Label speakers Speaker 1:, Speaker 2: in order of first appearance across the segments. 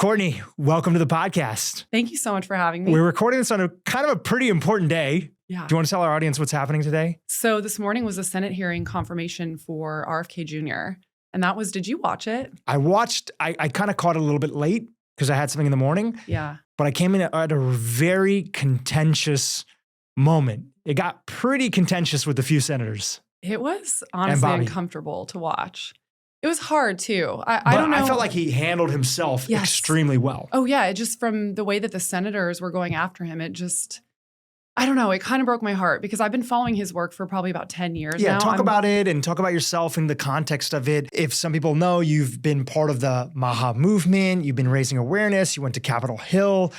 Speaker 1: Courtney, welcome to the podcast.
Speaker 2: Thank you so much for having me.
Speaker 1: We're recording this on a kind of a pretty important day.
Speaker 2: Yeah.
Speaker 1: Do you want to tell our audience what's happening today?
Speaker 2: So this morning was a Senate hearing confirmation for RFK Jr. And that was, did you watch it?
Speaker 1: I kind of caught it a little bit late because I had something in the morning.
Speaker 2: Yeah.
Speaker 1: But I came in at a very contentious moment. It got pretty contentious with a few senators.
Speaker 2: It was honestly uncomfortable to watch. It was hard too.
Speaker 1: I
Speaker 2: don't know.
Speaker 1: I felt like he handled himself extremely well.
Speaker 2: Oh yeah. It just from the way that the senators were going after him, I don't know. It kind of broke my heart because I've been following his work for probably about 10 years now.
Speaker 1: Yeah, talk about it and talk about yourself in the context of it. If some people know, you've been part of the MAHA movement. You've been raising awareness. You went to Capitol Hill.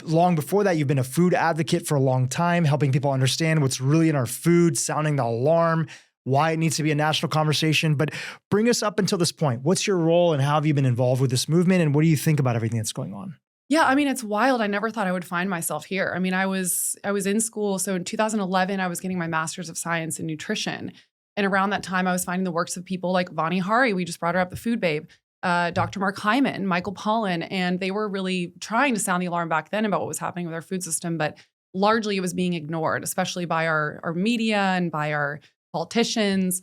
Speaker 1: Long before that, you've been a food advocate for a long time, helping people understand what's really in our food, sounding the alarm, why it needs to be a national conversation. But bring us up until this point. What's your role and how have you been involved with this movement? And what do you think about everything that's going on?
Speaker 2: Yeah, I mean, it's wild. I never thought I would find myself here. I mean, I was in school. So in 2011, I was getting my master's of science in nutrition. And around that time, I was finding the works of people like Vani Hari. We just brought her up, the food babe, Dr. Mark Hyman, Michael Pollan. And they were really trying to sound the alarm back then about what was happening with our food system. But largely it was being ignored, especially by our media and by our politicians.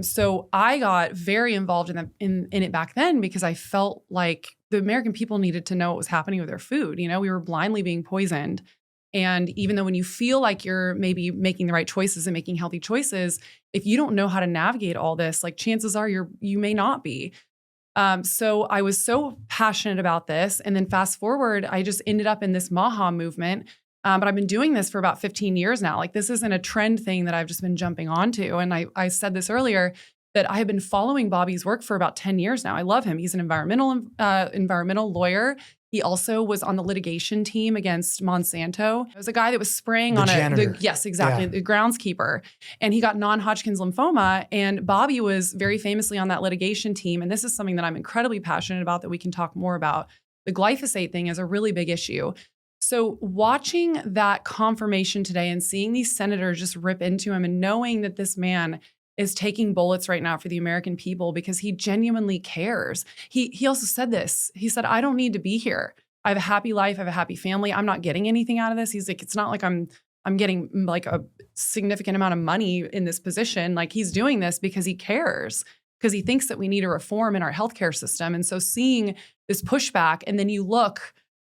Speaker 2: So I got very involved in it back then because I felt like the American people needed to know what was happening with their food. You know, we were blindly being poisoned. And even though when you feel like you're maybe making the right choices and making healthy choices, if you don't know how to navigate all this, like chances are you may not be. So I was so passionate about this. And then fast forward, I just ended up in this MAHA movement. But I've been doing this for about 15 years now. Like this isn't a trend thing that I've just been jumping onto. And I said this earlier that I have been following Bobby's work for about 10 years now. I love him. He's an environmental lawyer. He also was on the litigation team against Monsanto. It was a guy that was spraying
Speaker 1: the janitor.
Speaker 2: Yes, exactly. Yeah. The groundskeeper. And he got non-Hodgkin's lymphoma. And Bobby was very famously on that litigation team. And this is something that I'm incredibly passionate about that we can talk more about. The glyphosate thing is a really big issue. So watching that confirmation today and seeing these senators just rip into him and knowing that this man is taking bullets right now for the American people because he genuinely cares. He also said this. He said, I don't need to be here. I have a happy life. I have a happy family. I'm not getting anything out of this. He's like, it's not like I'm getting like a significant amount of money in this position. Like he's doing this because he cares, because he thinks that we need a reform in our healthcare system. And so seeing this pushback, and then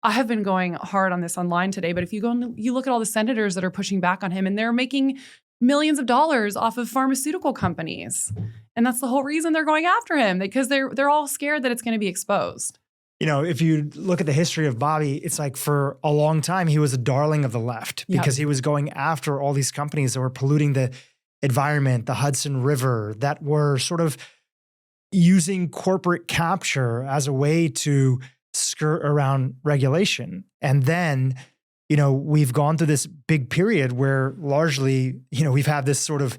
Speaker 2: I have been going hard on this online today, but if you go and you look at all the senators that are pushing back on him and they're making millions of dollars off of pharmaceutical companies. And that's the whole reason they're going after him, because they're all scared that it's going to be exposed. You
Speaker 1: know, if you look at the history of Bobby, it's like for a long time, he was a darling of the left because he was going after all these companies that were polluting the environment, the Hudson River, that were sort of using corporate capture as a way to skirt around regulation. And then, you know, we've gone through this big period where largely, you know, we've had this sort of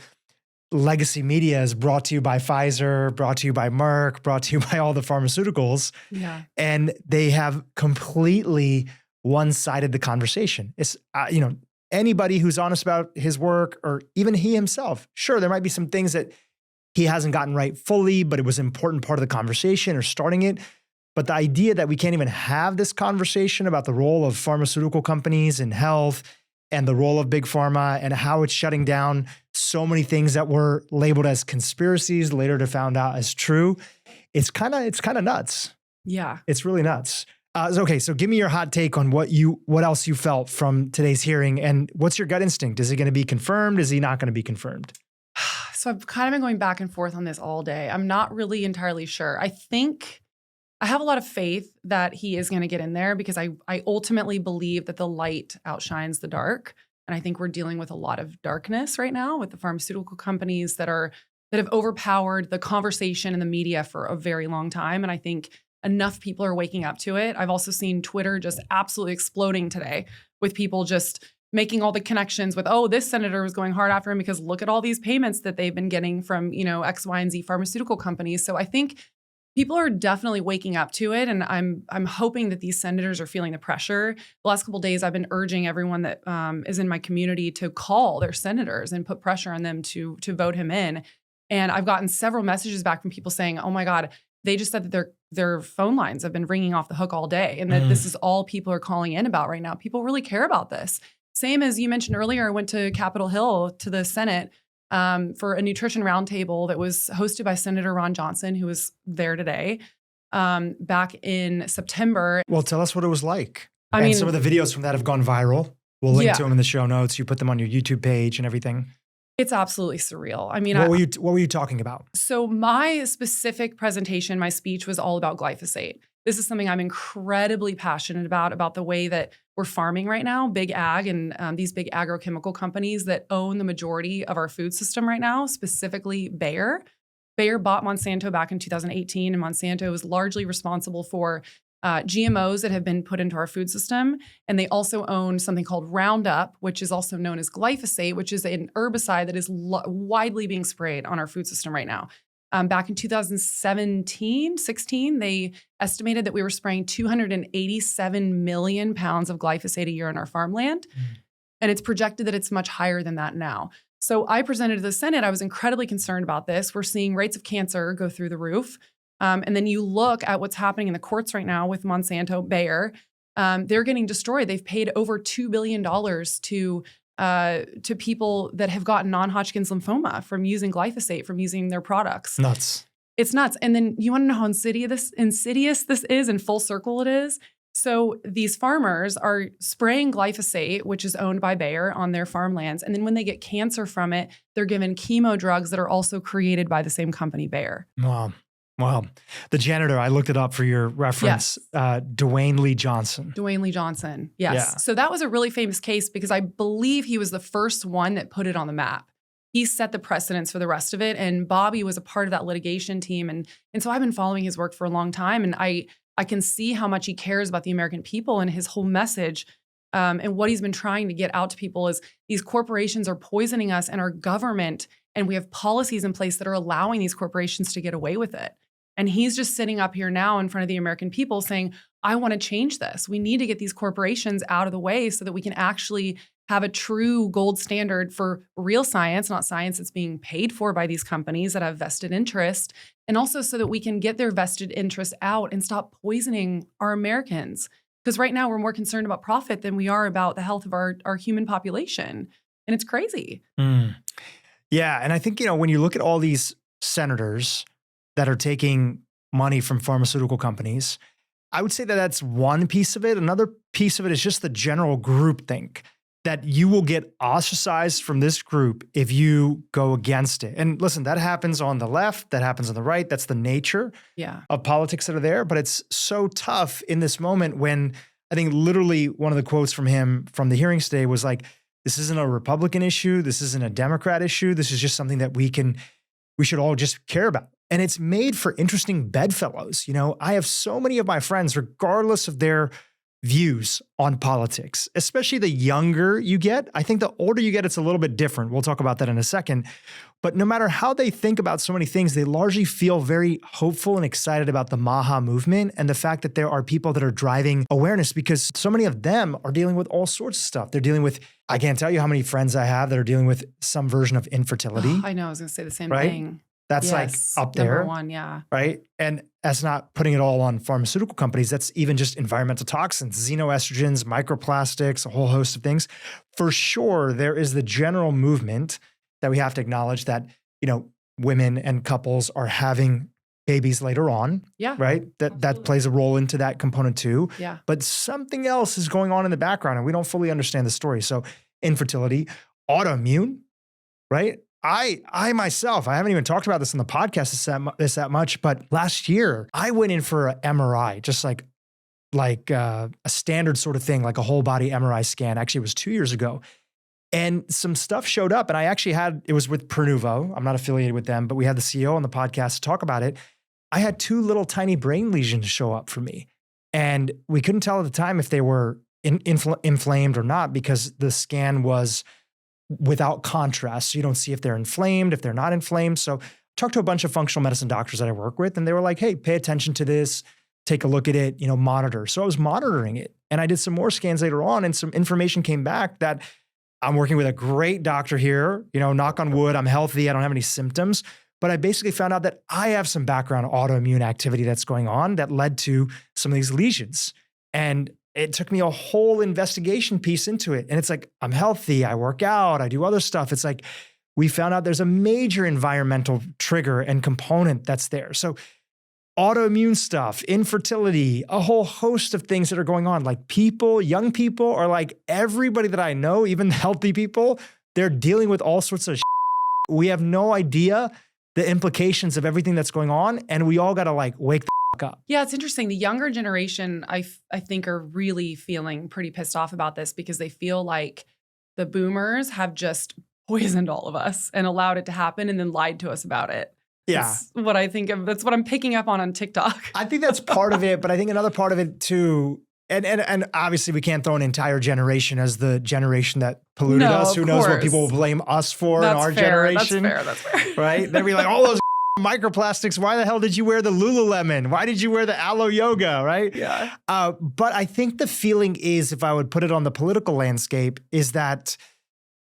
Speaker 1: legacy media is brought to you by Pfizer, brought to you by Merck, brought to you by all the pharmaceuticals.
Speaker 2: Yeah.
Speaker 1: And they have completely one-sided the conversation. It's, you know, anybody who's honest about his work or even he himself, sure, there might be some things that he hasn't gotten right fully, but it was an important part of the conversation or starting it. But the idea that we can't even have this conversation about the role of pharmaceutical companies in health and the role of big pharma and how it's shutting down so many things that were labeled as conspiracies later to found out as true, it's kind of nuts.
Speaker 2: Yeah.
Speaker 1: It's really nuts. Okay, so give me your hot take on what else you felt from today's hearing, and what's your gut instinct? Is he going to be confirmed? Is he not going to be confirmed?
Speaker 2: So I've kind of been going back and forth on this all day. I'm not really entirely sure. I have a lot of faith that he is going to get in there because I ultimately believe that the light outshines the dark. And I think we're dealing with a lot of darkness right now with the pharmaceutical companies that have overpowered the conversation in the media for a very long time. And I think enough people are waking up to it. I've also seen Twitter just absolutely exploding today with people just making all the connections with, oh, this senator was going hard after him because look at all these payments that they've been getting from, you know, X, Y, and Z pharmaceutical companies. So I think people are definitely waking up to it, and I'm hoping that these senators are feeling the pressure. The last couple of days, I've been urging everyone that is in my community to call their senators and put pressure on them to vote him in. And I've gotten several messages back from people saying, "Oh my God, they just said that their phone lines have been ringing off the hook all day, and that this is all people are calling in about right now. People really care about this. Same as you mentioned earlier, I went to Capitol Hill to the Senate for a nutrition roundtable that was hosted by Senator Ron Johnson, who was there today, back in September.
Speaker 1: Well, tell us what it was like.
Speaker 2: I mean,
Speaker 1: some of the videos from that have gone viral. We'll link to them in the show notes. You put them on your YouTube page and everything.
Speaker 2: It's absolutely surreal. I mean,
Speaker 1: what were you talking about?
Speaker 2: So my specific presentation, my speech was all about glyphosate. This is something I'm incredibly passionate about the way that we're farming right now, big ag and these big agrochemical companies that own the majority of our food system right now, specifically Bayer. Bayer bought Monsanto back in 2018, and Monsanto is largely responsible for GMOs that have been put into our food system. And they also own something called Roundup, which is also known as glyphosate, which is an herbicide that is widely being sprayed on our food system right now. Back in 2016, they estimated that we were spraying 287 million pounds of glyphosate a year on our farmland. And it's projected that it's much higher than that now. So I presented to the Senate. I was incredibly concerned about this. We're seeing rates of cancer go through the roof. And then you look at what's happening in the courts right now with Monsanto, Bayer. They're getting destroyed. They've paid over $2 billion to people that have gotten non-Hodgkin's lymphoma from using glyphosate, from using their products.
Speaker 1: Nuts.
Speaker 2: It's nuts. And then you want to know how insidious this is, and full circle it is? So these farmers are spraying glyphosate, which is owned by Bayer, on their farmlands. And then when they get cancer from it, they're given chemo drugs that are also created by the same company, Bayer.
Speaker 1: Wow. The janitor, I looked it up for your reference,
Speaker 2: Yes.
Speaker 1: Dwayne Lee Johnson.
Speaker 2: Dwayne Lee Johnson, yes.
Speaker 1: Yeah.
Speaker 2: So that was a really famous case because I believe he was the first one that put it on the map. He set the precedence for the rest of it, and Bobby was a part of that litigation team. And so I've been following his work for a long time, and I can see how much he cares about the American people, and his whole message and what he's been trying to get out to people is these corporations are poisoning us and our government, and we have policies in place that are allowing these corporations to get away with it. And he's just sitting up here now in front of the American people saying, I want to change this. We need to get these corporations out of the way so that we can actually have a true gold standard for real science, not science that's being paid for by these companies that have vested interest, and also so that we can get their vested interest out and stop poisoning our Americans. Because right now we're more concerned about profit than we are about the health of our human population. And it's crazy.
Speaker 1: Yeah. And I think, when you look at all these senators that are taking money from pharmaceutical companies, I would say that that's one piece of it. Another piece of it is just the general groupthink that you will get ostracized from this group if you go against it. And listen, that happens on the left, that happens on the right. That's the nature of politics that are there. But it's so tough in this moment when I think literally one of the quotes from him from the hearings today was like, this isn't a Republican issue. This isn't a Democrat issue. This is just something that we should all just care about. And it's made for interesting bedfellows. I have so many of my friends, regardless of their views on politics, especially the younger you get. I think the older you get, it's a little bit different. We'll talk about that in a second. But no matter how they think about so many things, they largely feel very hopeful and excited about the MAHA movement and the fact that there are people that are driving awareness, because so many of them are dealing with all sorts of stuff. They're dealing with, I can't tell you how many friends I have that are dealing with some version of infertility.
Speaker 2: I know, I was going to say the same thing.
Speaker 1: That's like up there.
Speaker 2: Number one, yeah.
Speaker 1: Right? And that's not putting it all on pharmaceutical companies. That's even just environmental toxins, xenoestrogens, microplastics, a whole host of things. For sure, there is the general movement that we have to acknowledge that, women and couples are having babies later on.
Speaker 2: Yeah.
Speaker 1: Right? That plays a role into that component too.
Speaker 2: Yeah.
Speaker 1: But something else is going on in the background and we don't fully understand the story. So infertility, autoimmune, right? I myself, I haven't even talked about this in the podcast that much, but last year I went in for an MRI, just like a standard sort of thing, like a whole body MRI scan. Actually, it was 2 years ago. And some stuff showed up and I actually it was with Pernuvo. I'm not affiliated with them, but we had the CEO on the podcast to talk about it. I had 2 little tiny brain lesions show up for me. And we couldn't tell at the time if they were inflamed or not because the scan was without contrast. So you don't see if they're inflamed, if they're not inflamed. So I talked to a bunch of functional medicine doctors that I work with, and they were like, hey, pay attention to this, take a look at it, monitor. So I was monitoring it. And I did some more scans later on and some information came back that I'm working with a great doctor here, knock on wood, I'm healthy, I don't have any symptoms. But I basically found out that I have some background autoimmune activity that's going on that led to some of these lesions. And it took me a whole investigation piece into it. And it's like, I'm healthy, I work out, I do other stuff. It's like, we found out there's a major environmental trigger and component that's there. So autoimmune stuff, infertility, a whole host of things that are going on. Like people, young people, or like everybody that I know, even healthy people, they're dealing with all sorts of shit. We have no idea the implications of everything that's going on. And we all got to like wake the fuck up.
Speaker 2: Yeah, it's interesting. The younger generation, I think, are really feeling pretty pissed off about this because they feel like the boomers have just poisoned all of us and allowed it to happen and then lied to us about it.
Speaker 1: Yeah.
Speaker 2: That's what I think of. That's what I'm picking up on TikTok.
Speaker 1: I think that's part of it, but I think another part of it too, and obviously we can't throw an entire generation as the generation that polluted us. Who knows what people will blame us for in our generation.
Speaker 2: That's fair. Right?
Speaker 1: They'd be like, all those microplastics, why the hell did you wear the Lululemon? Why did you wear the aloe yoga, right?
Speaker 2: Yeah.
Speaker 1: But I think the feeling is, if I would put it on the political landscape, is that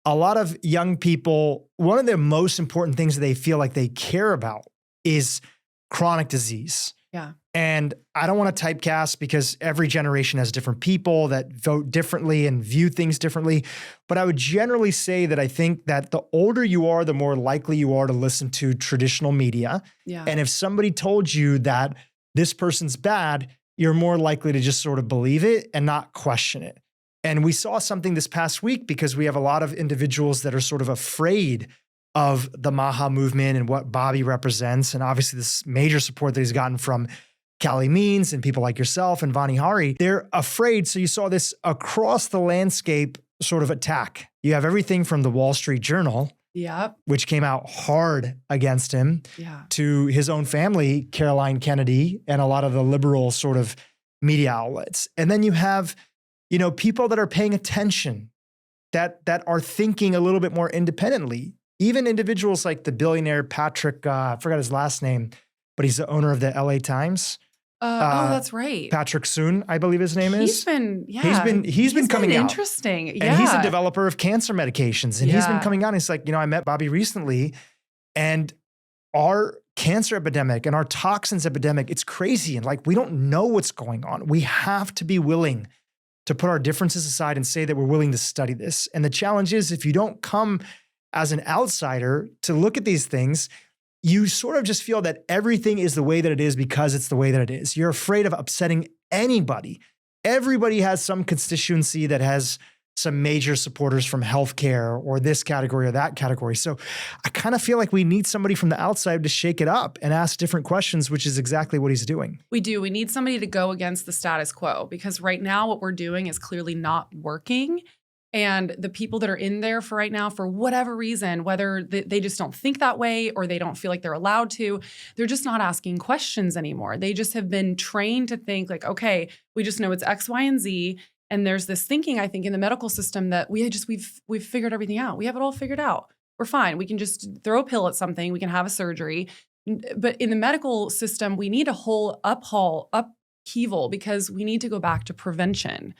Speaker 1: a lot of young people, one of the most important things that they feel like they care about is chronic disease.
Speaker 2: Yeah.
Speaker 1: And I don't want to typecast because every generation has different people that vote differently and view things differently. But I would generally say that I think that the older you are, the more likely you are to listen to traditional media.
Speaker 2: Yeah.
Speaker 1: And if somebody told you that this person's bad, you're more likely to just sort of believe it and not question it. And we saw something this past week because we have a lot of individuals that are sort of afraid of the MAHA movement and what Bobby represents. And obviously this major support that he's gotten from Callie Means and people like yourself and Vani Hari, they're afraid. So you saw this across the landscape sort of attack. You have everything from the Wall Street Journal, which came out hard against him, to his own family, Caroline Kennedy, and a lot of the liberal sort of media outlets. And then you have, you know, people that are paying attention, that are thinking a little bit more independently. Even individuals like the billionaire Patrick, I forgot his last name, but he's the owner of the LA Times.
Speaker 2: That's right.
Speaker 1: Patrick Soon, I believe his name is.
Speaker 2: He's been
Speaker 1: coming out.
Speaker 2: Interesting.
Speaker 1: And he's a developer of cancer medications. And he's been coming out. And he's like, you know, I met Bobby recently, and our cancer epidemic and our toxins epidemic, it's crazy. And like, we don't know what's going on. We have to be willing to put our differences aside and say that we're willing to study this. And the challenge is, if you don't come as an outsider to look at these things, you sort of just feel that everything is the way that it is because it's the way that it is. You're afraid of upsetting anybody. Everybody has some constituency that has some major supporters from healthcare or this category or that category. So I kind of feel like we need somebody from the outside to shake it up and ask different questions, which is exactly what he's doing.
Speaker 2: We do. We need somebody to go against the status quo, because right now what we're doing is clearly not working. And the people that are in there for right now, for whatever reason, whether they just don't think that way or they don't feel like they're allowed to, they're just not asking questions anymore. They just have been trained to think like, okay, we just know it's X, Y, and Z. And there's this thinking, I think, in the medical system that we've figured everything out. We have it all figured out. We're fine. We can just throw a pill at something. We can have a surgery. But in the medical system, we need a whole upheaval, because we need to go back to prevention.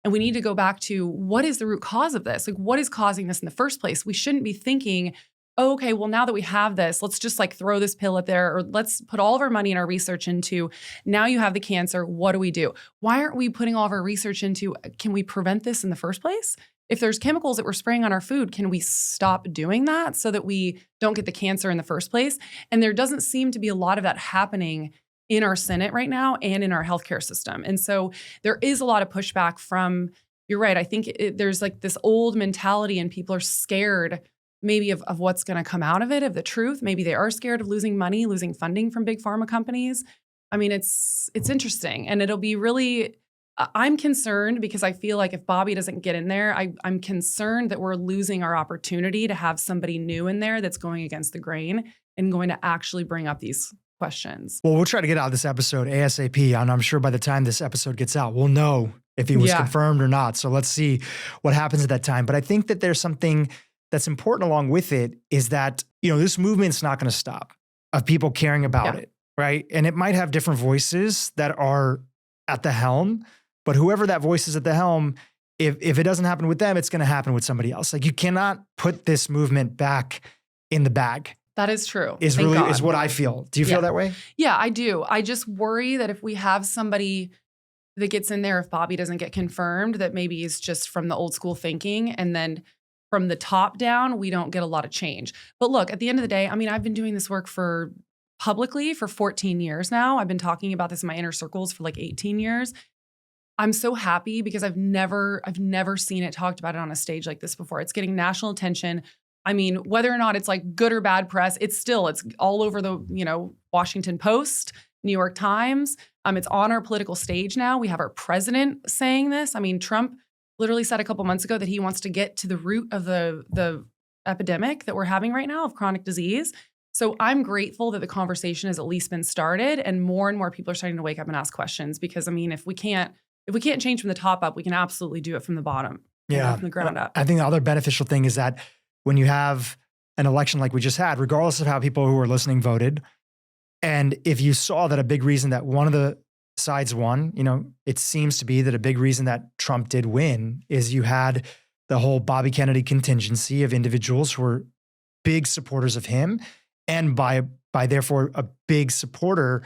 Speaker 2: And we need to go back to, what is the root cause of this? Like, what is causing this in the first place? We shouldn't be thinking, oh, okay, well, now that we have this, let's just like throw this pill at there, or let's put all of our money and our research into, now you have the cancer, what do we do? Why aren't we putting all of our research into, can we prevent this in the first place? If there's chemicals that we're spraying on our food, can we stop doing that so that we don't get the cancer in the first place? And there doesn't seem to be a lot of that happening in our Senate right now and in our healthcare system. And so there is a lot of pushback from, you're right, I think there's like this old mentality, and people are scared maybe of what's going to come out of it, of the truth. Maybe they are scared of losing money, losing funding from big pharma companies. I mean, it's interesting, and it'll be really, I'm concerned because I feel like if Bobby doesn't get in there, I'm concerned that we're losing our opportunity to have somebody new in there that's going against the grain and going to actually bring up these questions.
Speaker 1: Well, we'll try to get out this episode ASAP, and I'm sure by the time this episode gets out, we'll know if he was confirmed or not. So let's see what happens at that time. But I think that there's something that's important along with it, is that, you know, this movement's not going to stop, of people caring about it, right? And it might have different voices that are at the helm, but whoever that voice is at the helm, if it doesn't happen with them, it's going to happen with somebody else. Like, you cannot put this movement back in the bag.
Speaker 2: That is true.
Speaker 1: Is
Speaker 2: Thank
Speaker 1: really
Speaker 2: God.
Speaker 1: is what I feel. Do you feel that way?
Speaker 2: Yeah, I do. I just worry that if we have somebody that gets in there, if Bobby doesn't get confirmed, that maybe is just from the old school thinking. And then from the top down, we don't get a lot of change. But look, at the end of the day, I mean, I've been doing this work publicly for 14 years now. I've been talking about this in my inner circles for like 18 years. I'm so happy because I've never seen it talked about it on a stage like this before. It's getting national attention. I mean, whether or not it's like good or bad press, it's all over the, Washington Post, New York Times. It's on our political stage now. We have our president saying this. I mean, Trump literally said a couple months ago that he wants to get to the root of the epidemic that we're having right now of chronic disease. So I'm grateful that the conversation has at least been started and more people are starting to wake up and ask questions because, I mean, if we can't change from the top up, we can absolutely do it from the bottom, from the ground up.
Speaker 1: I think the other beneficial thing is that when you have an election like we just had, regardless of how people who are listening voted, and if you saw that a big reason that one of the sides won, it seems to be that a big reason that Trump did win is you had the whole Bobby Kennedy contingency of individuals who were big supporters of him and by therefore a big supporter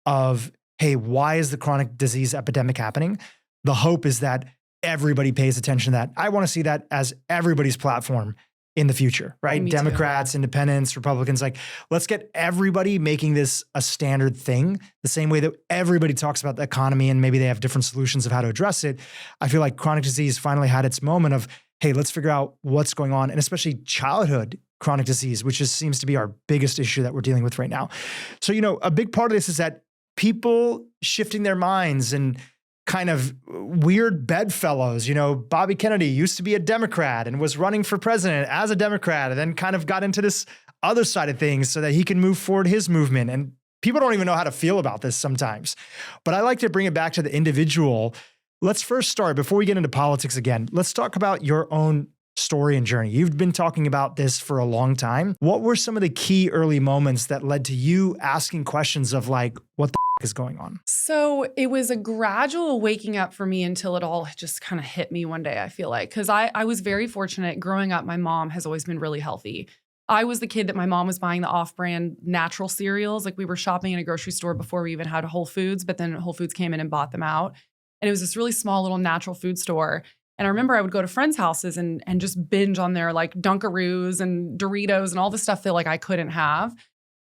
Speaker 1: of, hey, why is the chronic disease epidemic happening? The hope is that everybody pays attention to that. I want to see that as everybody's platform in the future, right?
Speaker 2: Me
Speaker 1: Democrats,
Speaker 2: too.
Speaker 1: independents, Republicans, like let's get everybody making this a standard thing, the same way that everybody talks about the economy and maybe they have different solutions of how to address it. I feel like chronic disease finally had its moment of, hey, let's figure out what's going on, and especially childhood chronic disease, which seems to be our biggest issue that we're dealing with right now. So, a big part of this is that people shifting their minds and kind of weird bedfellows. Bobby Kennedy used to be a Democrat and was running for president as a Democrat and then kind of got into this other side of things so that he can move forward his movement. And people don't even know how to feel about this sometimes. But I like to bring it back to the individual. Let's first start, before we get into politics again, let's talk about your own story and journey. You've been talking about this for a long time. What were some of the key early moments that led to you asking questions of like, what the is going on?
Speaker 2: So it was a gradual waking up for me until it all just kind of hit me one day, I feel like, because I was very fortunate. Growing up, my mom has always been really healthy. I was the kid that my mom was buying the off-brand natural cereals. Like we were shopping in a grocery store before we even had Whole Foods, but then Whole Foods came in and bought them out. And it was this really small little natural food store. And I remember I would go to friends' houses and just binge on their like Dunkaroos and Doritos and all the stuff that like I couldn't have.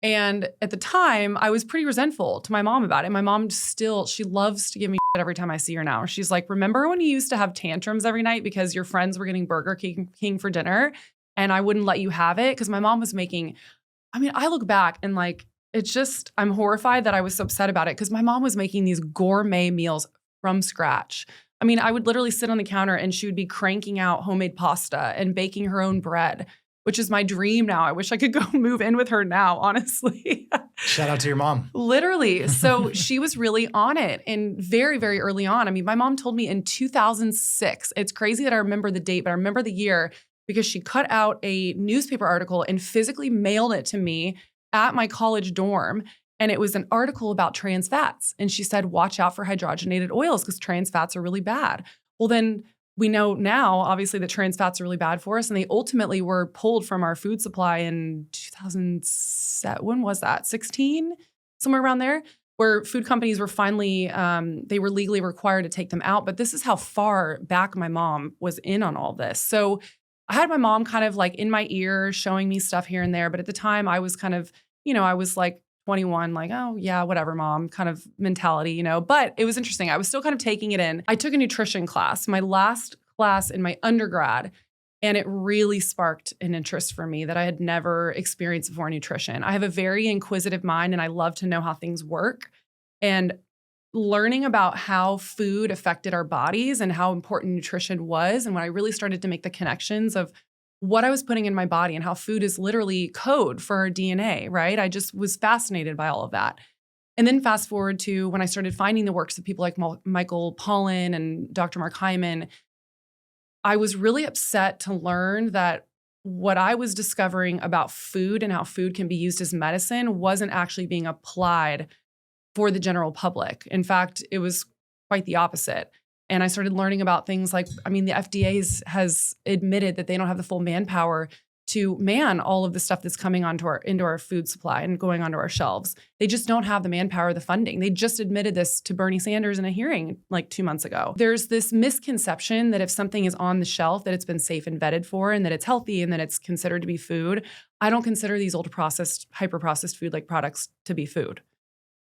Speaker 2: And at the time, I was pretty resentful to my mom about it. My mom she loves to give me shit every time I see her now. She's like, remember when you used to have tantrums every night because your friends were getting Burger King for dinner and I wouldn't let you have it? Because my mom was I look back and like, I'm horrified that I was so upset about it because my mom was making these gourmet meals from scratch. I would literally sit on the counter and she would be cranking out homemade pasta and baking her own bread, which is my dream now. I wish I could go move in with her now, honestly.
Speaker 1: Shout out to your mom.
Speaker 2: Literally. So she was really on it and very, very early on. My mom told me in 2006, it's crazy that I remember the date, but I remember the year because she cut out a newspaper article and physically mailed it to me at my college dorm. And it was an article about trans fats. And she said, watch out for hydrogenated oils because trans fats are really bad. Well, then we know now, obviously, that trans fats are really bad for us. And they ultimately were pulled from our food supply in 2007. When was that? 16? Somewhere around there, where food companies were finally, they were legally required to take them out. But this is how far back my mom was in on all this. So I had my mom kind of like in my ear showing me stuff here and there. But at the time I was kind of, I was like 21, like, oh yeah, whatever, mom, kind of mentality, but it was interesting. I was still kind of taking it in. I took a nutrition class, my last class in my undergrad, and it really sparked an interest for me that I had never experienced before in nutrition. I have a very inquisitive mind and I love to know how things work. And learning about how food affected our bodies and how important nutrition was. And when I really started to make the connections of what I was putting in my body and how food is literally code for our DNA, right? I just was fascinated by all of that. And then fast forward to when I started finding the works of people like Michael Pollan and Dr. Mark Hyman, I was really upset to learn that what I was discovering about food and how food can be used as medicine wasn't actually being applied for the general public. In fact, it was quite the opposite. And I started learning about things like, the FDA has admitted that they don't have the full manpower to man all of the stuff that's coming into our food supply and going onto our shelves. They just don't have the manpower, the funding. They just admitted this to Bernie Sanders in a hearing like 2 months ago. There's this misconception that if something is on the shelf, that it's been safe and vetted for and that it's healthy and that it's considered to be food. I don't consider these ultra-processed, hyper-processed food-like products to be food.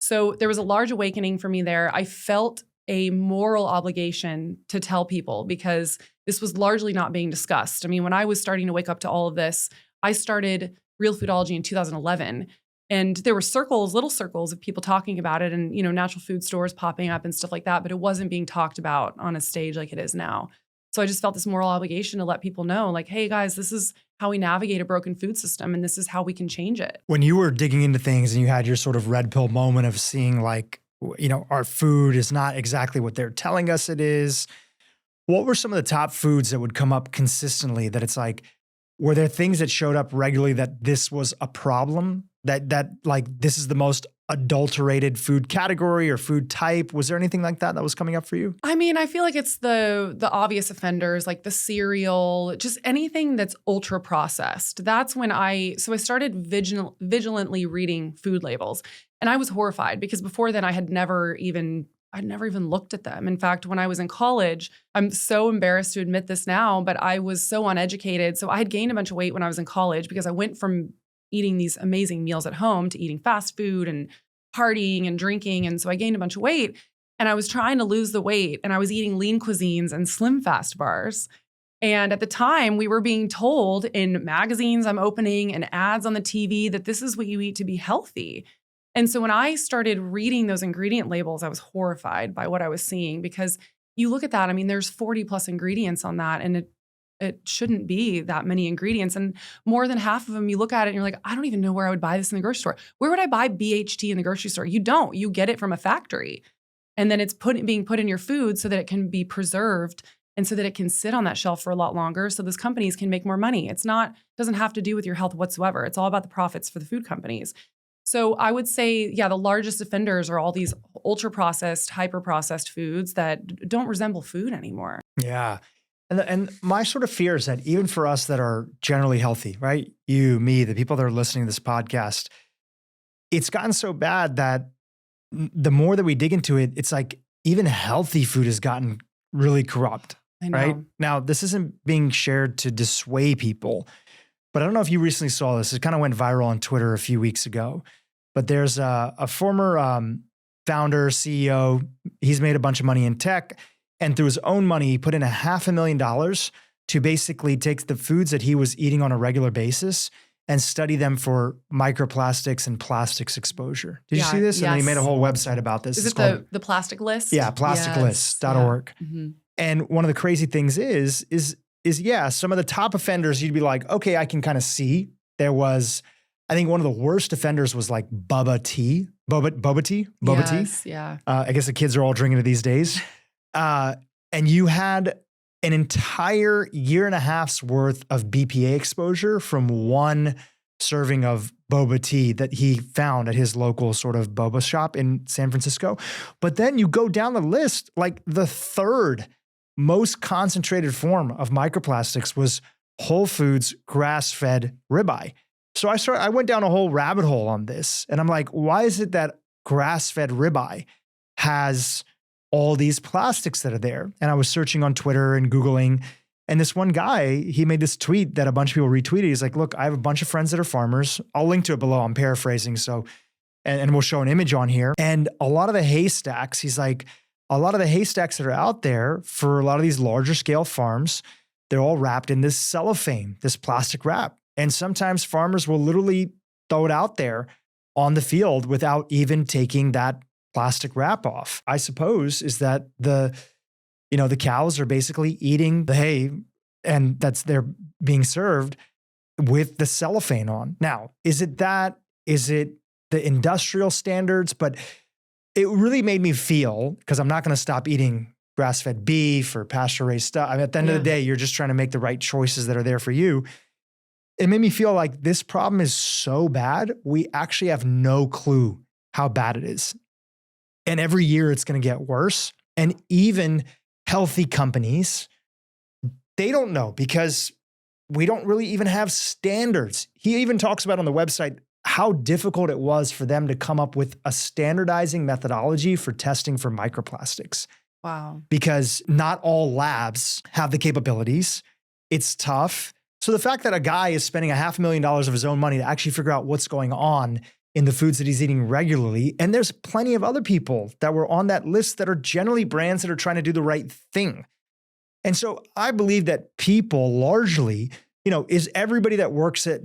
Speaker 2: So there was a large awakening for me there. I felt a moral obligation to tell people because this was largely not being discussed. I mean, when I was starting to wake up to all of this, I started Real Foodology in 2011. And there were little circles of people talking about it and, natural food stores popping up and stuff like that, but it wasn't being talked about on a stage like it is now. So I just felt this moral obligation to let people know, like, hey guys, this is how we navigate a broken food system and this is how we can change it.
Speaker 1: When you were digging into things and you had your sort of red pill moment of seeing like, our food is not exactly what they're telling us it is, what were some of the top foods that would come up consistently that it's like, were there things that showed up regularly that this was a problem? That like this is the most adulterated food category or food type? Was there anything like that was coming up for you?
Speaker 2: I mean, I feel like it's the obvious offenders, like the cereal, just anything that's ultra processed. That's when I started vigilantly reading food labels. And I was horrified because before then I'd never even looked at them. In fact, when I was in college, I'm so embarrassed to admit this now, but I was so uneducated. So I had gained a bunch of weight when I was in college because I went from eating these amazing meals at home to eating fast food and partying and drinking. And so I gained a bunch of weight and I was trying to lose the weight and I was eating lean cuisines and slim fast bars. And at the time we were being told in magazines I'm opening and ads on the TV that this is what you eat to be healthy. And so when I started reading those ingredient labels, I was horrified by what I was seeing because you look at that, I mean, there's 40 plus ingredients on that and it shouldn't be that many ingredients. And more than half of them, you look at it and you're like, I don't even know where I would buy this in the grocery store. Where would I buy BHT in the grocery store? You don't. You get it from a factory. And then it's being put in your food so that it can be preserved and so that it can sit on that shelf for a lot longer so those companies can make more money. Doesn't have to do with your health whatsoever. It's all about the profits for the food companies. So I would say, the largest offenders are all these ultra-processed, hyper-processed foods that don't resemble food anymore.
Speaker 1: Yeah. And my sort of fear is that even for us that are generally healthy, right? You, me, the people that are listening to this podcast, it's gotten so bad that the more that we dig into it, it's like even healthy food has gotten really corrupt,
Speaker 2: I know.
Speaker 1: right? Now, this isn't being shared to dissuade people, but I don't know if you recently saw this. It kind of went viral on Twitter a few weeks ago, but there's a former founder, CEO. He's made a bunch of money in tech. And through his own money, he put in $500,000 to basically take the foods that he was eating on a regular basis and study them for microplastics and plastics exposure. Did you see this?
Speaker 2: Yes.
Speaker 1: And then he made a whole website about this.
Speaker 2: Is it the plastic list?
Speaker 1: Yeah, plasticlist.org.
Speaker 2: Yeah. Mm-hmm.
Speaker 1: And one of the crazy things is some of the top offenders, you'd be like, okay, I can kind of see. There was, I think one of the worst offenders was like boba tea.
Speaker 2: Yes, yeah.
Speaker 1: I guess the kids are all drinking it these days. And you had an entire year and a half's worth of BPA exposure from one serving of boba tea that he found at his local sort of boba shop in San Francisco. But then you go down the list, like the third most concentrated form of microplastics was Whole Foods grass-fed ribeye. So I went down a whole rabbit hole on this and I'm like, why is it that grass-fed ribeye has all these plastics that are there? And I was searching on Twitter and Googling, and this one guy, he made this tweet that a bunch of people retweeted. He's like, look, I have a bunch of friends that are farmers. I'll link to it below. I'm paraphrasing. So, and we'll show an image on here. And a lot of the haystacks, he's like, a lot of the haystacks that are out there for a lot of these larger scale farms, they're all wrapped in this cellophane, this plastic wrap. And sometimes farmers will literally throw it out there on the field without even taking that plastic wrap off. I suppose is that the cows are basically eating the hay and they're being served with the cellophane on. Now, is it the industrial standards? But it really made me feel, because I'm not going to stop eating grass-fed beef or pasture-raised stuff. I mean, at the end of the day, you're just trying to make the right choices that are there for you. It made me feel like this problem is so bad, we actually have no clue how bad it is. And every year it's going to get worse. And even healthy companies, they don't know because we don't really even have standards. He even talks about on the website how difficult it was for them to come up with a standardizing methodology for testing for microplastics.
Speaker 2: Wow.
Speaker 1: Because not all labs have the capabilities. It's tough. So the fact that a guy is spending $500,000 of his own money to actually figure out what's going on in the foods that he's eating regularly, and there's plenty of other people that were on that list that are generally brands that are trying to do the right thing. And so I believe that people largely, is everybody that works at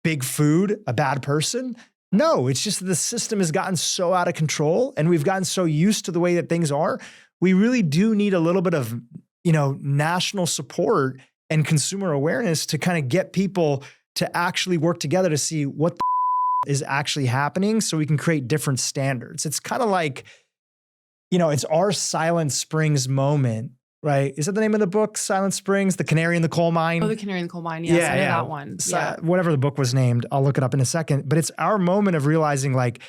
Speaker 1: big food a bad person? No, it's just that the system has gotten so out of control and we've gotten so used to the way that things are. We really do need a little bit of, national support and consumer awareness to kind of get people to actually work together to see what the is actually happening so we can create different standards. It's kind of like, it's our Silent Springs moment, right? Is that the name of the book, Silent Springs, The Canary in the Coal Mine?
Speaker 2: Oh, The Canary in the Coal Mine. Yes, I know that one.
Speaker 1: So, whatever the book was named, I'll look it up in a second. But it's our moment of realizing like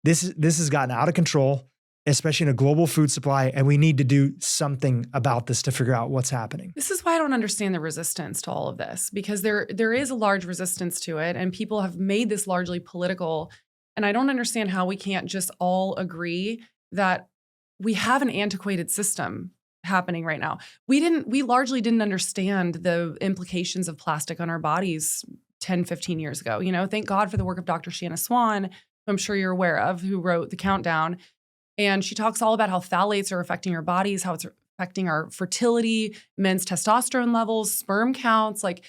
Speaker 1: this has gotten out of control, especially in a global food supply, and we need to do something about this to figure out what's happening.
Speaker 2: This is why I don't understand the resistance to all of this, because there is a large resistance to it, and people have made this largely political. And I don't understand how we can't just all agree that we have an antiquated system happening right now. We largely didn't understand the implications of plastic on our bodies 10, 15 years ago. Thank God for the work of Dr. Courtney Swan, who I'm sure you're aware of, who wrote The Countdown. And she talks all about how phthalates are affecting our bodies, how it's affecting our fertility, men's testosterone levels, sperm counts. Like,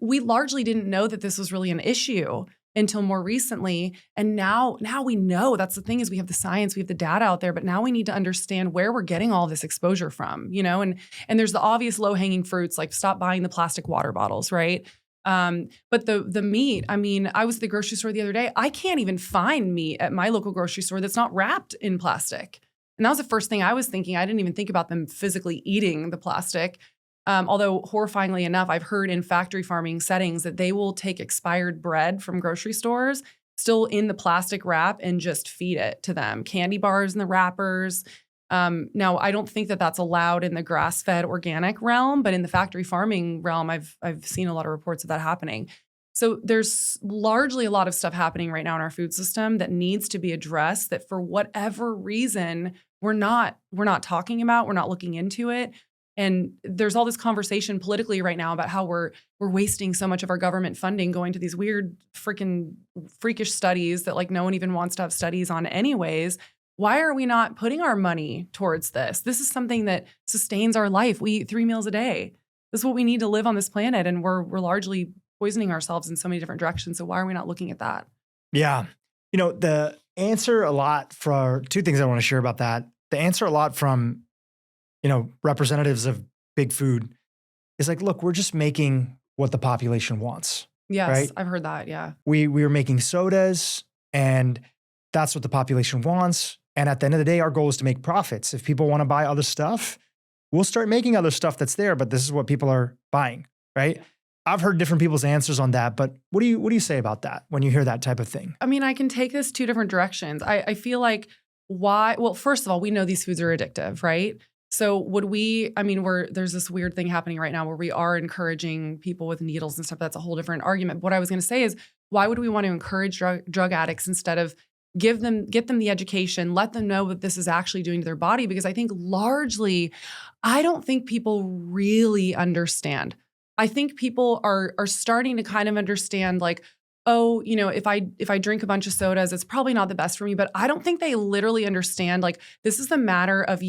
Speaker 2: we largely didn't know that this was really an issue until more recently. And now we know. That's the thing, is we have the science, we have the data out there, but now we need to understand where we're getting all this exposure from, and there's the obvious low-hanging fruits, like stop buying the plastic water bottles, right? But the meat, I was at the grocery store the other day. I can't even find meat at my local grocery store that's not wrapped in plastic. And that was the first thing I was thinking. I didn't even think about them physically eating the plastic. Although horrifyingly enough, I've heard in factory farming settings that they will take expired bread from grocery stores, still in the plastic wrap, and just feed it to them. Candy bars in the wrappers. Now, I don't think that that's allowed in the grass-fed organic realm, but in the factory farming realm, I've seen a lot of reports of that happening. So there's largely a lot of stuff happening right now in our food system that needs to be addressed, that for whatever reason, we're not talking about, we're not looking into it. And there's all this conversation politically right now about how we're wasting so much of our government funding going to these weird freakish studies that like no one even wants to have studies on anyways. Why are we not putting our money towards this? This is something that sustains our life. We eat 3 meals a day. This is what we need to live on this planet, and we're largely poisoning ourselves in so many different directions. So why are we not looking at that?
Speaker 1: Yeah. The answer a lot for two things I want to share about that. The answer a lot from, representatives of big food is like, look, we're just making what the population wants.
Speaker 2: Yes,
Speaker 1: right?
Speaker 2: I've heard that. Yeah.
Speaker 1: We were making sodas, and that's what the population wants. And at the end of the day, our goal is to make profits. If people want to buy other stuff, we'll start making other stuff that's there, but this is what people are buying, right? I've heard different people's answers on that, but what do you say about that when you hear that type of thing?
Speaker 2: I can take this 2 different directions. I feel like well, first of all, we know these foods are addictive, right? So there's this weird thing happening right now where we are encouraging people with needles and stuff. That's a whole different argument. What I was going to say is, why would we want to encourage drug addicts instead of get them the education, let them know what this is actually doing to their body? Because I think largely, I don't think people really understand. I think people are starting to kind of understand, like, oh, if I drink a bunch of sodas, it's probably not the best for me. But I don't think they literally understand, like, this is the matter of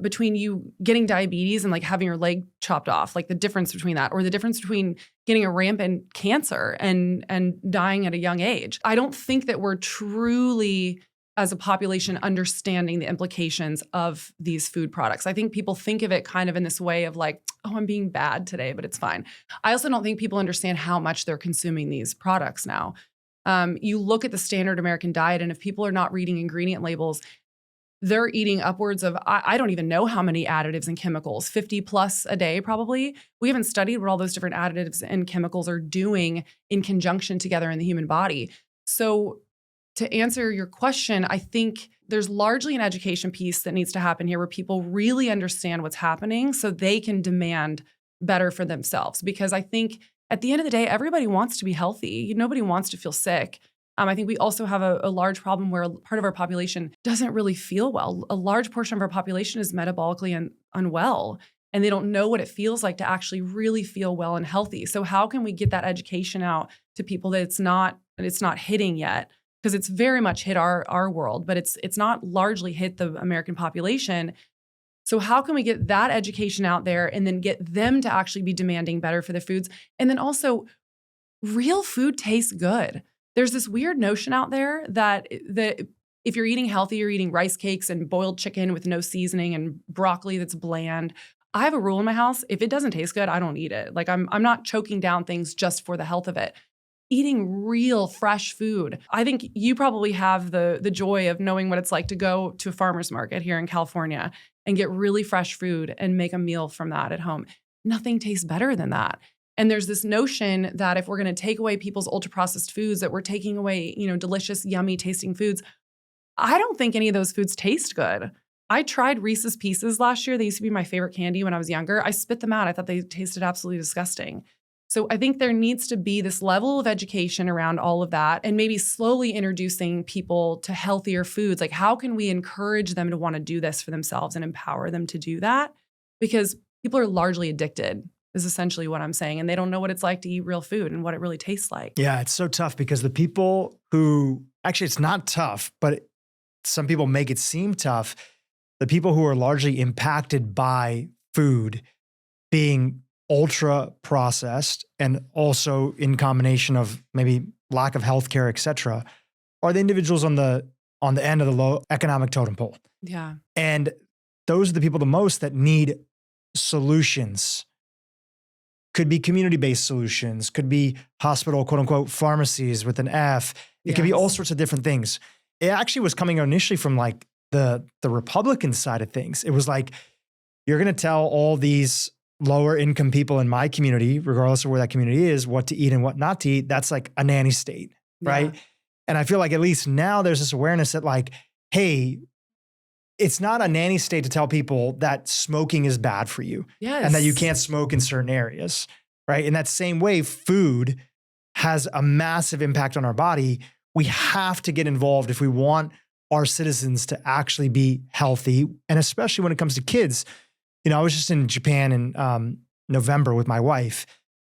Speaker 2: between you getting diabetes and like having your leg chopped off, like the difference between that, or the difference between getting a rampant cancer and dying at a young age. I don't think that we're truly, as a population, understanding the implications of these food products. I think people think of it kind of in this way of like, oh, I'm being bad today, but it's fine. I also don't think people understand how much they're consuming these products now. You look at the standard American diet, and if people are not reading ingredient labels, they're eating upwards of, I don't even know how many additives and chemicals, 50 plus a day probably. We haven't studied what all those different additives and chemicals are doing in conjunction together in the human body. So to answer your question, I think there's largely an education piece that needs to happen here where people really understand what's happening so they can demand better for themselves. Because I think at the end of the day, everybody wants to be healthy. Nobody wants to feel sick. I think we also have a large problem where part of our population doesn't really feel well. A large portion of our population is metabolically unwell, and they don't know what it feels like to actually really feel well and healthy. So how can we get that education out to people that it's not hitting yet? Because it's very much hit our world, but it's not largely hit the American population. So how can we get that education out there and then get them to actually be demanding better for their foods? And then also, real food tastes good. There's this weird notion out there that if you're eating healthy, you're eating rice cakes and boiled chicken with no seasoning and broccoli that's bland. I have a rule in my house. If it doesn't taste good, I don't eat it. Like I'm not choking down things just for the health of it. Eating real fresh food. I think you probably have the joy of knowing what it's like to go to a farmer's market here in California and get really fresh food and make a meal from that at home. Nothing tastes better than that. And there's this notion that if we're going to take away people's ultra-processed foods, that we're taking away, delicious, yummy tasting foods. I don't think any of those foods taste good. I tried Reese's Pieces last year. They used to be my favorite candy when I was younger. I spit them out. I thought they tasted absolutely disgusting. So I think there needs to be this level of education around all of that and maybe slowly introducing people to healthier foods. Like, how can we encourage them to want to do this for themselves and empower them to do that? Because people are largely addicted, is essentially what I'm saying. And they don't know what it's like to eat real food and what it really tastes like.
Speaker 1: Yeah, it's so tough because the people who, actually it's not tough, but some people make it seem tough. The people who are largely impacted by food being ultra processed and also in combination of maybe lack of healthcare, et cetera, are the individuals on the end of the low economic totem pole.
Speaker 2: Yeah.
Speaker 1: And those are the people the most that need solutions. Could be community-based solutions, could be hospital, quote unquote, pharmacies with an F. It could be all sorts of different things. It actually was coming initially from like the Republican side of things. It was like, you're going to tell all these lower income people in my community, regardless of where that community is, what to eat and what not to eat. That's like a nanny state, right? And I feel like at least now there's this awareness that like, hey, it's not a nanny state to tell people that smoking is bad for you and that you can't smoke in certain areas, right? In that same way, food has a massive impact on our body. We have to get involved if we want our citizens to actually be healthy. And especially when it comes to kids. I was just in Japan in November with my wife.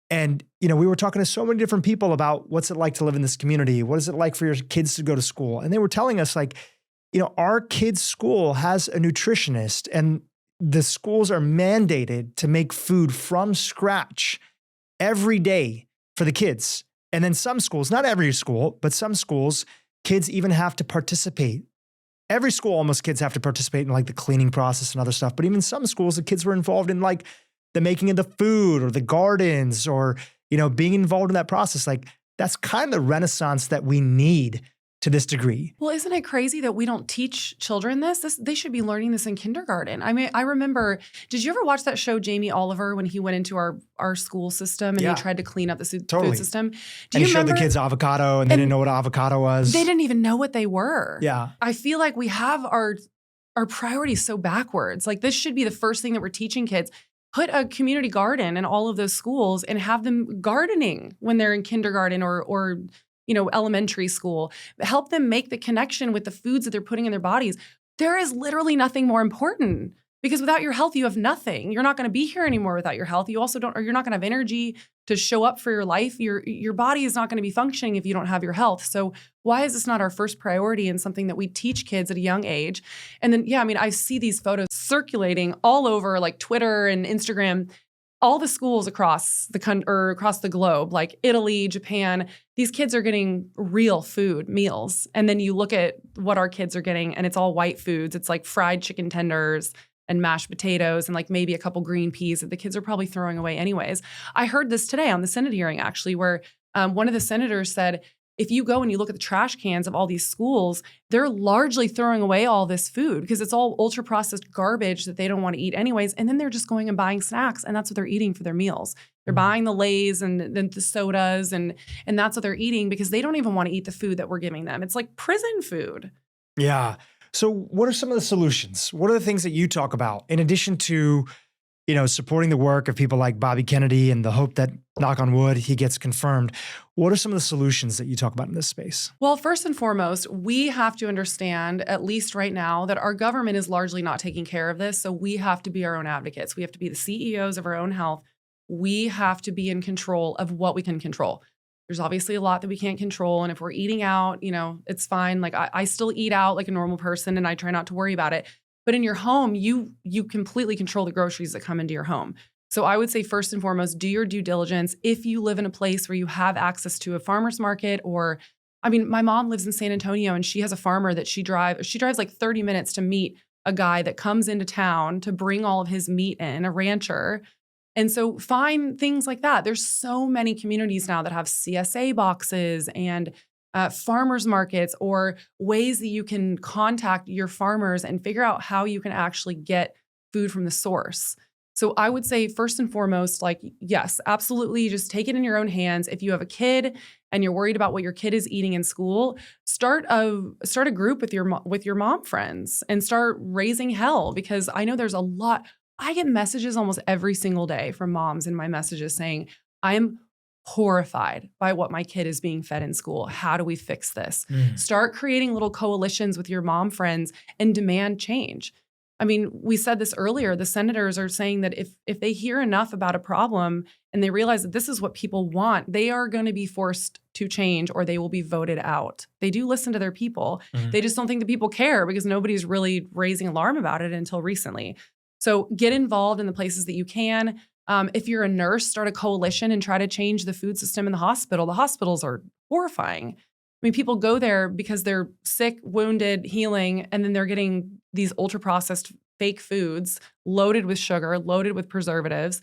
Speaker 1: And, we were talking to so many different people about what's it like to live in this community? What is it like for your kids to go to school? And they were telling us like, our kids' school has a nutritionist and the schools are mandated to make food from scratch every day for the kids. And then some schools, not every school, but some schools, kids even have to participate. Every school, almost kids have to participate in like the cleaning process and other stuff. But even some schools, the kids were involved in like the making of the food or the gardens or, being involved in that process. Like that's kind of the renaissance that we need to this degree.
Speaker 2: Well, isn't it crazy that we don't teach children this? They should be learning this in kindergarten. I mean, I remember, did you ever watch that show, Jamie Oliver, when he went into our school system and he tried to clean up the food system?
Speaker 1: He showed the kids avocado and they didn't know what avocado was.
Speaker 2: They didn't even know what they were.
Speaker 1: Yeah.
Speaker 2: I feel like we have our priorities so backwards. Like this should be the first thing that we're teaching kids. Put a community garden in all of those schools and have them gardening when they're in kindergarten or elementary school. Help them make the connection with the foods that they're putting in their bodies. There is literally nothing more important because without your health, you have nothing. You're not going to be here anymore without your health. You also you're not going to have energy to show up for your life. Your body is not going to be functioning if you don't have your health. So why is this not our first priority and something that we teach kids at a young age? And then, I see these photos circulating all over like Twitter and Instagram. All the schools across the globe, like Italy, Japan, these kids are getting real food meals. And then you look at what our kids are getting and it's all white foods. It's like fried chicken tenders and mashed potatoes and like maybe a couple green peas that the kids are probably throwing away anyways. I heard this today on the Senate hearing actually, where one of the senators said, if you go and you look at the trash cans of all these schools, they're largely throwing away all this food because it's all ultra processed garbage that they don't want to eat anyways. And then they're just going and buying snacks and that's what they're eating for their meals. They're buying the Lay's and then the sodas and that's what they're eating because they don't even want to eat the food that we're giving them. It's like prison food.
Speaker 1: Yeah. So what are some of the solutions? What are the things that you talk about in addition to supporting the work of people like Bobby Kennedy and the hope that, knock on wood, he gets confirmed. What are some of the solutions that you talk about in this space?
Speaker 2: Well, first and foremost, we have to understand, at least right now, that our government is largely not taking care of this. So we have to be our own advocates. We have to be the CEOs of our own health. We have to be in control of what we can control. There's obviously a lot that we can't control. And if we're eating out, it's fine. Like I still eat out like a normal person and I try not to worry about it. But in your home, you completely control the groceries that come into your home. So I would say first and foremost, do your due diligence. If you live in a place where you have access to a farmer's market, my mom lives in San Antonio and she has a farmer that she drives like 30 minutes to meet a guy that comes into town to bring all of his meat in, a rancher. And so find things like that. There's so many communities now that have CSA boxes and farmers markets or ways that you can contact your farmers and figure out how you can actually get food from the source. So I would say first and foremost, yes, absolutely. Just take it in your own hands. If you have a kid and you're worried about what your kid is eating in school, start a group with your mom friends and start raising hell, because I know there's a lot. I get messages almost every single day from moms in my messages saying, I am horrified by what my kid is being fed in school. How do we fix this? Start creating little coalitions with your mom friends and demand change. We said this earlier, the senators are saying that if they hear enough about a problem and they realize that this is what people want, they are going to be forced to change or they will be voted out. They do listen to their people. They just don't think the people care because nobody's really raising alarm about it until recently. So get involved in the places that you can. If you're a nurse, start a coalition and try to change the food system in the hospital. The hospitals are horrifying. People go there because they're sick, wounded, healing, and then they're getting these ultra-processed fake foods loaded with sugar, loaded with preservatives.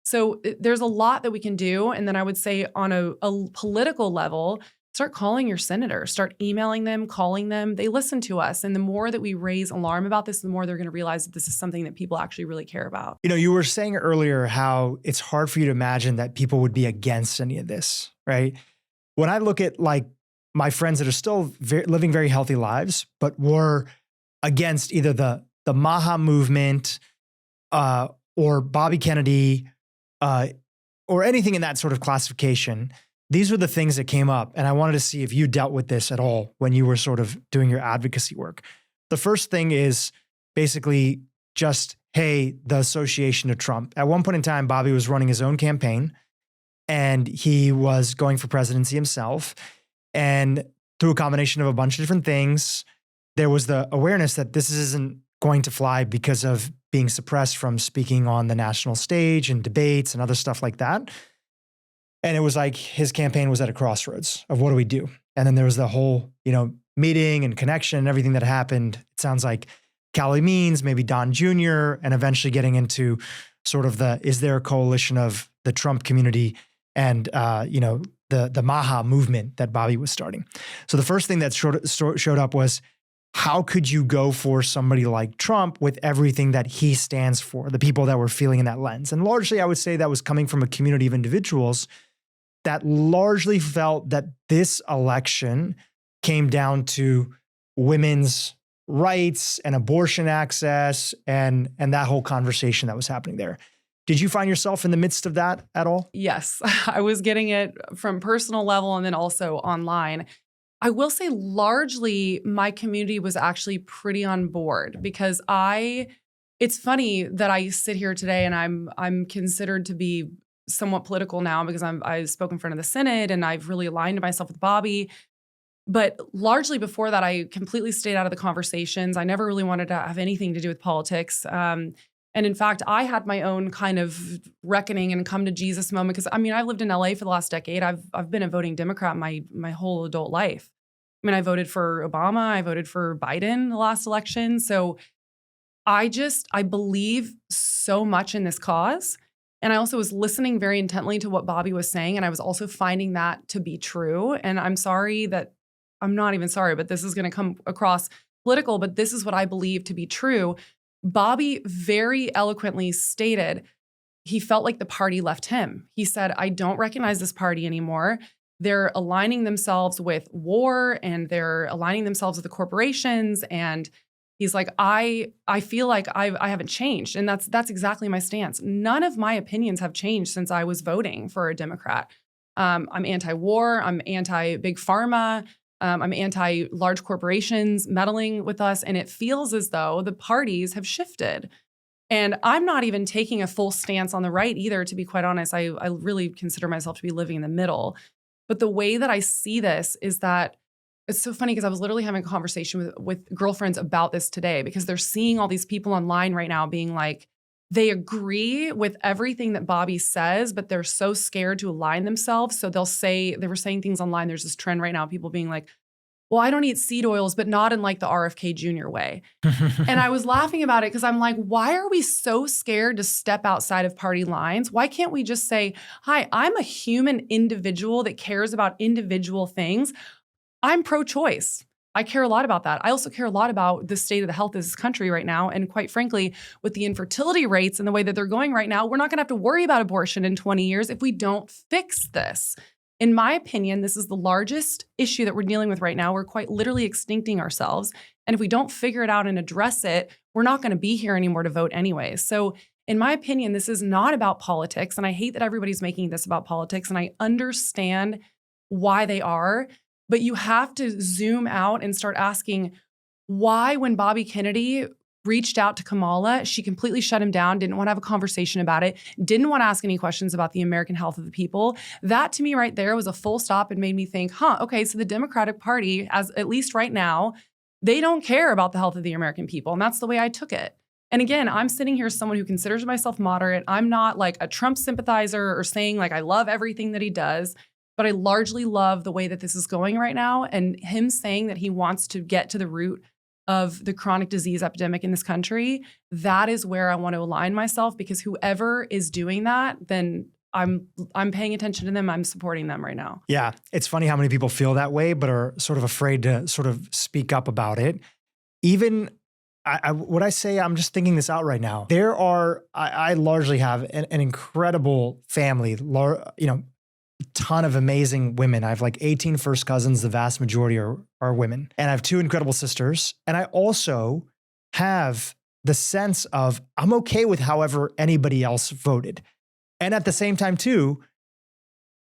Speaker 2: So there's a lot that we can do. And then I would say on a political level, start calling your senators, start emailing them, calling them. They listen to us. And the more that we raise alarm about this, the more they're going to realize that this is something that people actually really care about.
Speaker 1: You were saying earlier how it's hard for you to imagine that people would be against any of this, right? When I look at my friends that are still living very healthy lives, but were against either the MAHA movement or Bobby Kennedy or anything in that sort of classification, these were the things that came up. And I wanted to see if you dealt with this at all when you were sort of doing your advocacy work. The first thing is basically just, hey, the association to Trump. At one point in time, Bobby was running his own campaign and he was going for presidency himself. And through a combination of a bunch of different things, there was the awareness that this isn't going to fly because of being suppressed from speaking on the national stage and debates and other stuff like that. And it was like his campaign was at a crossroads of what do we do? And then there was the whole, meeting and connection and everything that happened. It sounds like Cali Means, maybe Don Jr., and eventually getting into sort of is there a coalition of the Trump community and, the MAHA movement that Bobby was starting. So the first thing that showed up was, how could you go for somebody like Trump with everything that he stands for, the people that were feeling in that lens? And largely, I would say that was coming from a community of individuals that largely felt that this election came down to women's rights and abortion access and that whole conversation that was happening there. Did you find yourself in the midst of that at all?
Speaker 2: Yes, I was getting it from personal level and then also online. I will say largely my community was actually pretty on board because it's funny that I sit here today and I'm considered to be somewhat political now because I've spoken in front of the Senate and I've really aligned myself with Bobby. But largely before that, I completely stayed out of the conversations. I never really wanted to have anything to do with politics. And in fact, I had my own kind of reckoning and come to Jesus moment because I lived in LA for the last decade. I've been a voting Democrat my whole adult life. I voted for Obama. I voted for Biden the last election. So I believe so much in this cause. And I also was listening very intently to what Bobby was saying. And I was also finding that to be true. And I'm not even sorry, but this is going to come across political, but this is what I believe to be true. Bobby very eloquently stated he felt like the party left him. He said, I don't recognize this party anymore. They're aligning themselves with war and they're aligning themselves with the corporations. And He's like, I feel like I haven't changed. And that's exactly my stance. None of my opinions have changed since I was voting for a Democrat. I'm anti-war. I'm anti-big pharma. I'm anti-large corporations meddling with us. And it feels as though the parties have shifted. And I'm not even taking a full stance on the right either, to be quite honest. I really consider myself to be living in the middle. But the way that I see this is that it's so funny because I was literally having a conversation with girlfriends about this today, because they're seeing all these people online right now being like, they agree with everything that Bobby says, but they're so scared to align themselves. So they were saying things online. There's this trend right now, people being like, well, I don't eat seed oils, but not in like the RFK Jr. way. And I was laughing about it because I'm like, why are we so scared to step outside of party lines? Why can't we just say, hi, I'm a human individual that cares about individual things. I'm pro-choice. I care a lot about that. I also care a lot about the state of the health of this country right now. And quite frankly, with the infertility rates and the way that they're going right now, we're not going to have to worry about abortion in 20 years if we don't fix this. In my opinion, this is the largest issue that we're dealing with right now. We're quite literally extincting ourselves. And if we don't figure it out and address it, we're not going to be here anymore to vote anyway. So in my opinion, this is not about politics. And I hate that everybody's making this about politics. And I understand why they are. But you have to zoom out and start asking why, when Bobby Kennedy reached out to Kamala, she completely shut him down, didn't want to have a conversation about it, didn't want to ask any questions about the American health of the people. That to me right there was a full stop and made me think, okay, so the Democratic Party, as at least right now, they don't care about the health of the American people. And that's the way I took it. And again, I'm sitting here as someone who considers myself moderate. I'm not like a Trump sympathizer or saying like I love everything that he does. But I largely love the way that this is going right now. And him saying that he wants to get to the root of the chronic disease epidemic in this country, that is where I want to align myself, because whoever is doing that, then I'm paying attention to them. I'm supporting them right now.
Speaker 1: Yeah. It's funny how many people feel that way, but are sort of afraid to sort of speak up about it. Even what I say, I'm just thinking this out right now. I largely have an incredible family, ton of amazing women. I have like 18 first cousins. The vast majority are women. And I have 2 incredible sisters. And I also have the sense of I'm okay with however anybody else voted. And at the same time too,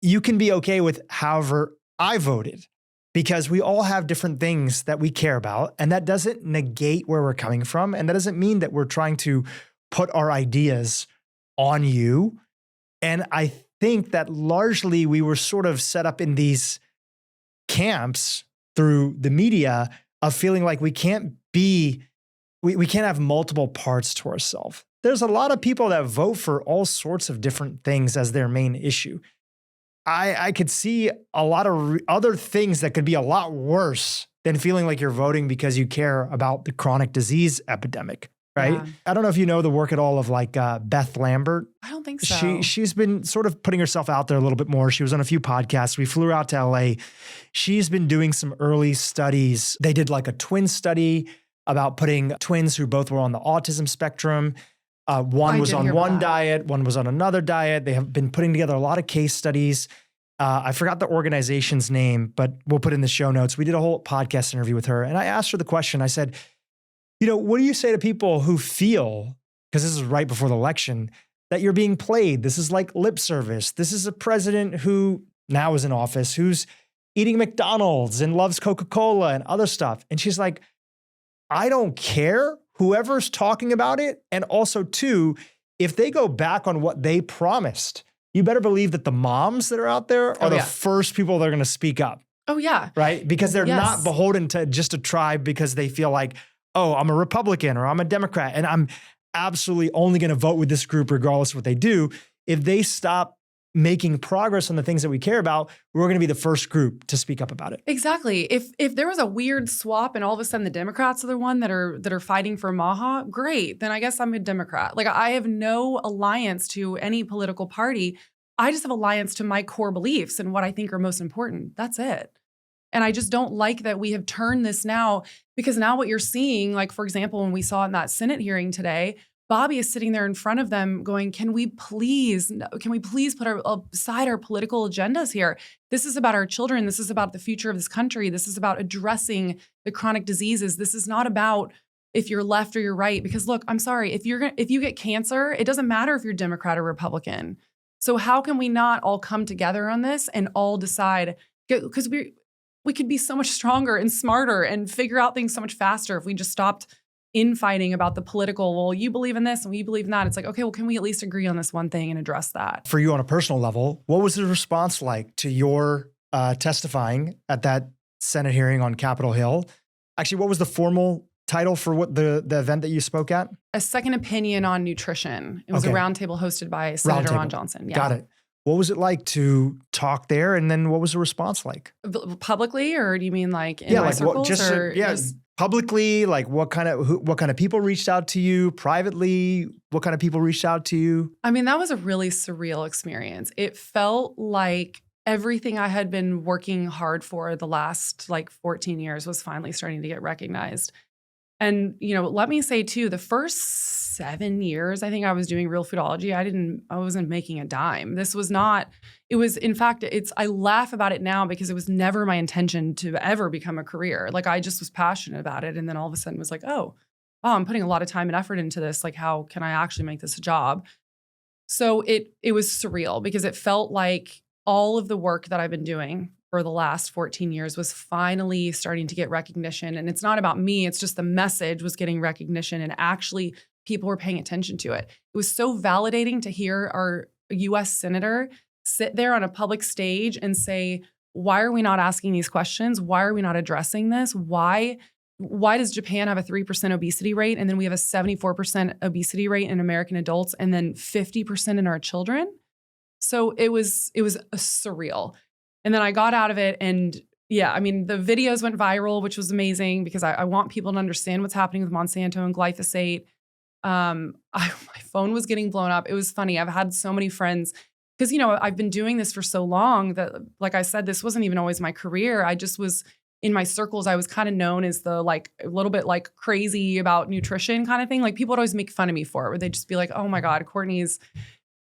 Speaker 1: you can be okay with however I voted, because we all have different things that we care about. And that doesn't negate where we're coming from. And that doesn't mean that we're trying to put our ideas on you. And I think that largely we were sort of set up in these camps through the media of feeling like we can't have multiple parts to ourselves. There's a lot of people that vote for all sorts of different things as their main issue. I could see a lot of other things that could be a lot worse than feeling like you're voting because you care about the chronic disease epidemic. Right. Yeah. I don't know if you know the work at all of like Beth Lambert.
Speaker 2: I don't think so.
Speaker 1: She's been sort of putting herself out there a little bit more. She was on a few podcasts. We flew out to LA. She's been doing some early studies. They did like a twin study about putting twins who both were on the autism spectrum. One was on one diet, one was on another diet. They have been putting together a lot of case studies. I forgot the organization's name, but we'll put it in the show notes. We did a whole podcast interview with her. And I asked her the question. I said, what do you say to people who feel, because this is right before the election, that you're being played? This is like lip service. This is a president who now is in office, who's eating McDonald's and loves Coca-Cola and other stuff. And she's like, I don't care whoever's talking about it. And also too, if they go back on what they promised, you better believe that the moms that are out there are the first people that are going to speak up.
Speaker 2: Oh yeah.
Speaker 1: Right? Because they're not beholden to just a tribe because they feel like, oh, I'm a Republican or I'm a Democrat and I'm absolutely only going to vote with this group regardless of what they do. If they stop making progress on the things that we care about, we're going to be the first group to speak up about it.
Speaker 2: Exactly. If there was a weird swap and all of a sudden the Democrats are the one that are fighting for MAHA, great. Then I guess I'm a Democrat. Like I have no alliance to any political party. I just have alliance to my core beliefs and what I think are most important. That's it. And I just don't like that we have turned this now, because now what you're seeing, like, for example, when we saw in that Senate hearing today, Bobby is sitting there in front of them going, can we please put aside our political agendas here? This is about our children. This is about the future of this country. This is about addressing the chronic diseases. This is not about if you're left or you're right. Because look, I'm sorry, if you get cancer, it doesn't matter if you're Democrat or Republican. So how can we not all come together on this and all decide? Because we could be so much stronger and smarter and figure out things so much faster if we just stopped infighting about the political, well, you believe in this and we believe in that. It's like, okay, well, can we at least agree on this one thing and address that?
Speaker 1: For you on a personal level, what was the response like to your testifying at that Senate hearing on Capitol Hill? Actually, what was the formal title for what the event that you spoke at?
Speaker 2: A second opinion on nutrition. It was a roundtable hosted by Senator Ron Johnson. Yeah.
Speaker 1: Got it. What was it like to talk there? And then what was the response like?
Speaker 2: Publicly, or do you mean like in my circles?
Speaker 1: Publicly, like what kind of people reached out to you? Privately, what kind of people reached out to you?
Speaker 2: I mean, that was a really surreal experience. It felt like everything I had been working hard for the last 14 years was finally starting to get recognized. And, let me say too, the first 7 years, I think I was doing real Foodology. I wasn't making a dime. In fact, I laugh about it now because it was never my intention to ever become a career. I just was passionate about it. And then all of a sudden was like, oh, I'm putting a lot of time and effort into this. How can I actually make this a job? So it was surreal because it felt like all of the work that I've been doing for the last 14 years was finally starting to get recognition. And it's not about me. It's just the message was getting recognition and actually people were paying attention to it. It was so validating to hear our US Senator sit there on a public stage and say, why are we not asking these questions? Why are we not addressing this? Why does Japan have a 3% obesity rate? And then we have a 74% obesity rate in American adults and then 50% in our children? So it was surreal. And then I got out of it and the videos went viral, which was amazing because I want people to understand what's happening with Monsanto and glyphosate. My phone was getting blown up. It was funny. I've had so many friends because, I've been doing this for so long that, like I said, this wasn't even always my career. I just was in my circles. I was kind of known as the a little bit crazy about nutrition kind of thing. People would always make fun of me for it, where they'd just be like, oh my God, Courtney's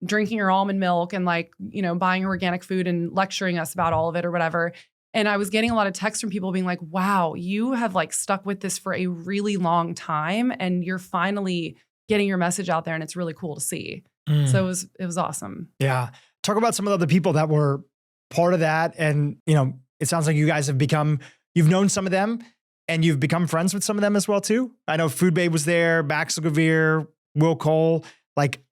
Speaker 2: drinking her almond milk and buying organic food and lecturing us about all of it or whatever. And I was getting a lot of texts from people being like, wow, you have stuck with this for a really long time and you're finally getting your message out there and it's really cool to see. So it was awesome.
Speaker 1: Yeah. Talk about some of the other people that were part of that. And, it sounds like you guys you've known some of them and you've become friends with some of them as well too. I know Food Babe was there, Max Gavir, Will Cole.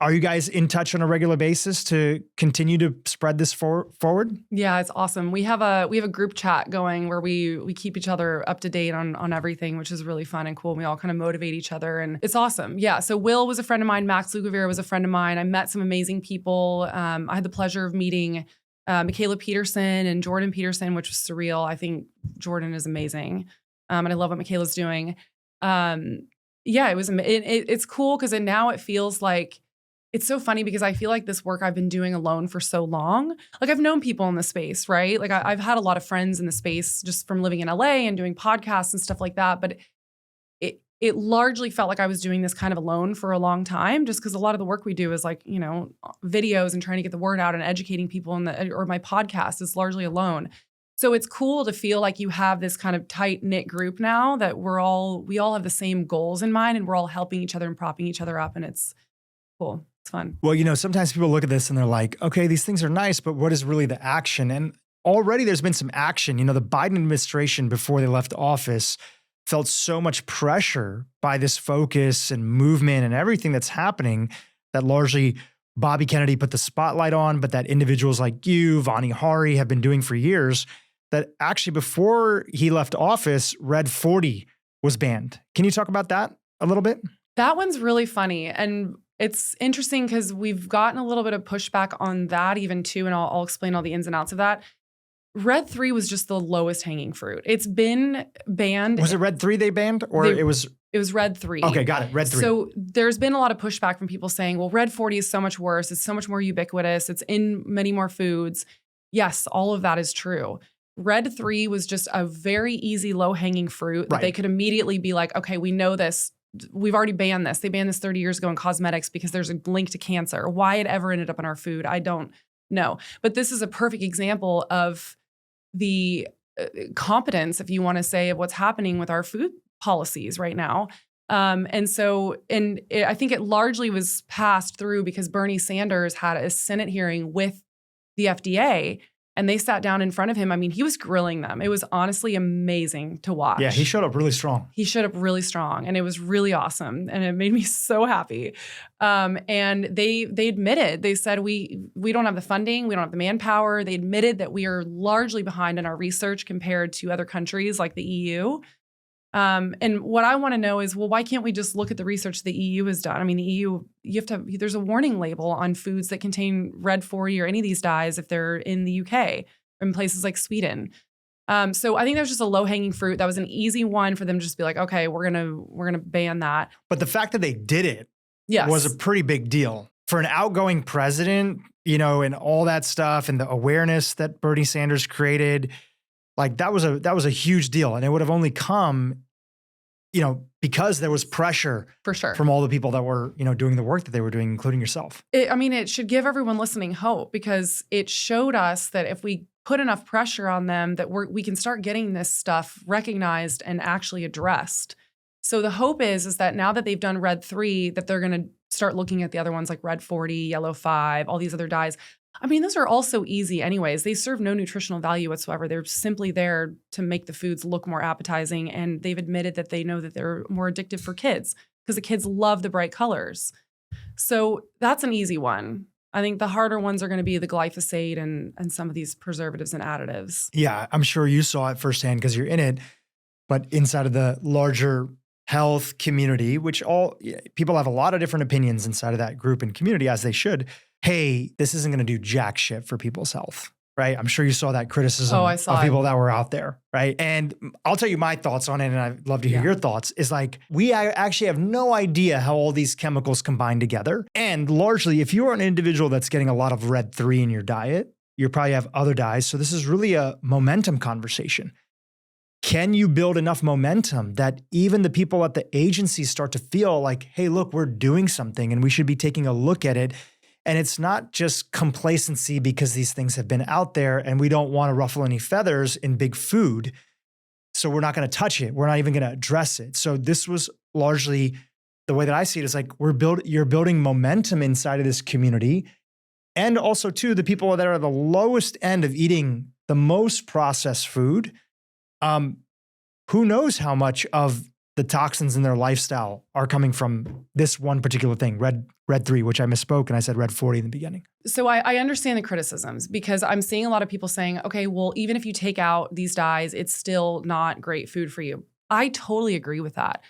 Speaker 1: Are you guys in touch on a regular basis to continue to spread this forward? Yeah,
Speaker 2: it's awesome. We have a group chat going where we keep each other up to date on everything, which is really fun and cool. We all kind of motivate each other and it's awesome. Yeah, so Will was a friend of mine. Max Gavir was a friend of mine. I met some amazing people. I had the pleasure of meeting Michaela Peterson and Jordan Peterson, which was surreal. I think Jordan is amazing. And I love what Michaela's doing. It's cool because now it feels like it's so funny because I feel like this work I've been doing alone for so long. I've known people in the space, right? I've had a lot of friends in the space just from living in LA and doing podcasts and stuff like that. But it largely felt like I was doing this kind of alone for a long time, just because a lot of the work we do is videos and trying to get the word out and educating people or my podcast is largely alone. So it's cool to feel like you have this kind of tight knit group now that we all have the same goals in mind and we're all helping each other and propping each other up. And it's cool. It's fun.
Speaker 1: Well, sometimes people look at this and they're like, okay, these things are nice, but what is really the action? And already there's been some action. The Biden administration before they left office felt so much pressure by this focus and movement and everything that's happening that largely Bobby Kennedy put the spotlight on, but that individuals like you, Vani Hari, have been doing for years. That actually before he left office, Red 40 was banned. Can you talk about that a little bit?
Speaker 2: That one's really funny. And it's interesting because we've gotten a little bit of pushback on that even too. And I'll explain all the ins and outs of that. Red 3 was just the lowest hanging fruit. It's been banned.
Speaker 1: Was it Red 3 they banned it was
Speaker 2: Red 3.
Speaker 1: Okay, got it. Red 3.
Speaker 2: So there's been a lot of pushback from people saying, well, Red 40 is so much worse. It's so much more ubiquitous. It's in many more foods. Yes, all of that is true. Red 3 was just a very easy, low-hanging fruit that they could immediately be like, okay, we know this. We've already banned this. They banned this 30 years ago in cosmetics because there's a link to cancer. Why it ever ended up in our food, I don't know. But this is a perfect example of the competence, if you want to say, of what's happening with our food policies right now. I think it largely was passed through because Bernie Sanders had a Senate hearing with the FDA and they sat down in front of him. I mean, he was grilling them. It was honestly amazing to watch.
Speaker 1: Yeah, he showed up really strong.
Speaker 2: He showed up really strong and it was really awesome. And it made me so happy. And they admitted, they said, we don't have the funding. We don't have the manpower. They admitted that we are largely behind in our research compared to other countries like the EU. And what I want to know is, well, why can't we just look at the research the EU has done? I mean, the EU, there's a warning label on foods that contain Red 40 or any of these dyes if they're in the UK or in places like Sweden. So I think there's just a low-hanging fruit. That was an easy one for them to just be like, okay, we're gonna ban that.
Speaker 1: But the fact that they did it
Speaker 2: yes.
Speaker 1: was a pretty big deal. For an outgoing president, and all that stuff and the awareness that Bernie Sanders created, like that was a huge deal. And it would have only come, because there was pressure
Speaker 2: for sure
Speaker 1: from all the people that were, doing the work that they were doing, including yourself.
Speaker 2: It should give everyone listening hope because it showed us that if we put enough pressure on them that we can start getting this stuff recognized and actually addressed. So the hope is that now that they've done Red 3, that they're going to start looking at the other ones like Red 40, Yellow 5, all these other dyes. I mean, those are all so easy anyways. They serve no nutritional value whatsoever. They're simply there to make the foods look more appetizing. And they've admitted that they know that they're more addictive for kids because the kids love the bright colors. So that's an easy one. I think the harder ones are going to be the glyphosate and some of these preservatives and additives.
Speaker 1: Yeah, I'm sure you saw it firsthand because you're in it. But inside of the larger health community, which people have a lot of different opinions inside of that group and community, as they should. Hey, this isn't going to do jack shit for people's health, right? I'm sure you saw that criticism of people that were out there, right? And I'll tell you my thoughts on it, and I'd love to hear your thoughts, is like, we actually have no idea how all these chemicals combine together. And largely, if you're an individual that's getting a lot of Red 3 in your diet, you probably have other dyes. So this is really a momentum conversation. Can you build enough momentum that even the people at the agency start to feel like, hey, look, we're doing something and we should be taking a look at it. And it's not just complacency because these things have been out there and we don't want to ruffle any feathers in big food. So we're not going to touch it. We're not even going to address it. So this was largely the way that I see it is like you're building momentum inside of this community. And also too, the people that are the lowest end of eating the most processed food, who knows how much of the toxins in their lifestyle are coming from this one particular thing, Red 3, which I misspoke and I said Red 40 in the beginning.
Speaker 2: So I understand the criticisms because I'm seeing a lot of people saying, okay, well, even if you take out these dyes, it's still not great food for you. I totally agree with that.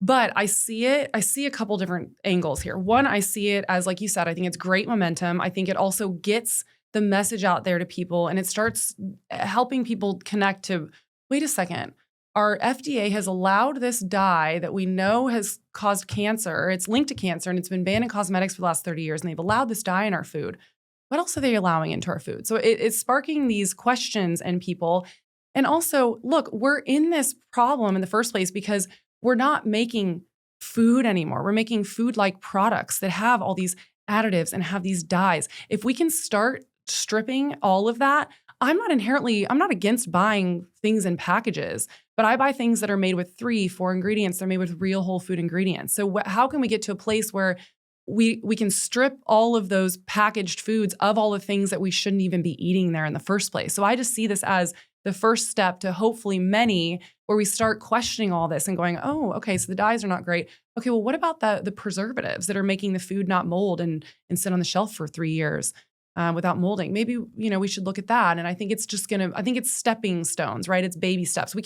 Speaker 2: But I see a couple different angles here. One, I see it as, like you said, I think it's great momentum. I think it also gets the message out there to people and it starts helping people connect to, wait a second, our FDA has allowed this dye that we know has caused cancer. It's linked to cancer and it's been banned in cosmetics for the last 30 years and they've allowed this dye in our food. What else are they allowing into our food? So it's sparking these questions in people. And also, look, we're in this problem in the first place because we're not making food anymore. We're making food-like products that have all these additives and have these dyes. If we can start stripping all of that, I'm not against buying things in packages, but I buy things that are made with 3, 4 ingredients. They're made with real whole food ingredients. So how can we get to a place where we can strip all of those packaged foods of all the things that we shouldn't even be eating there in the first place? So I just see this as the first step to hopefully many where we start questioning all this and going, oh, okay, so the dyes are not great. Okay, well, what about the preservatives that are making the food not mold and sit on the shelf for 3 years? Without molding. Maybe, we should look at that. And I think it's it's stepping stones, right? It's baby steps.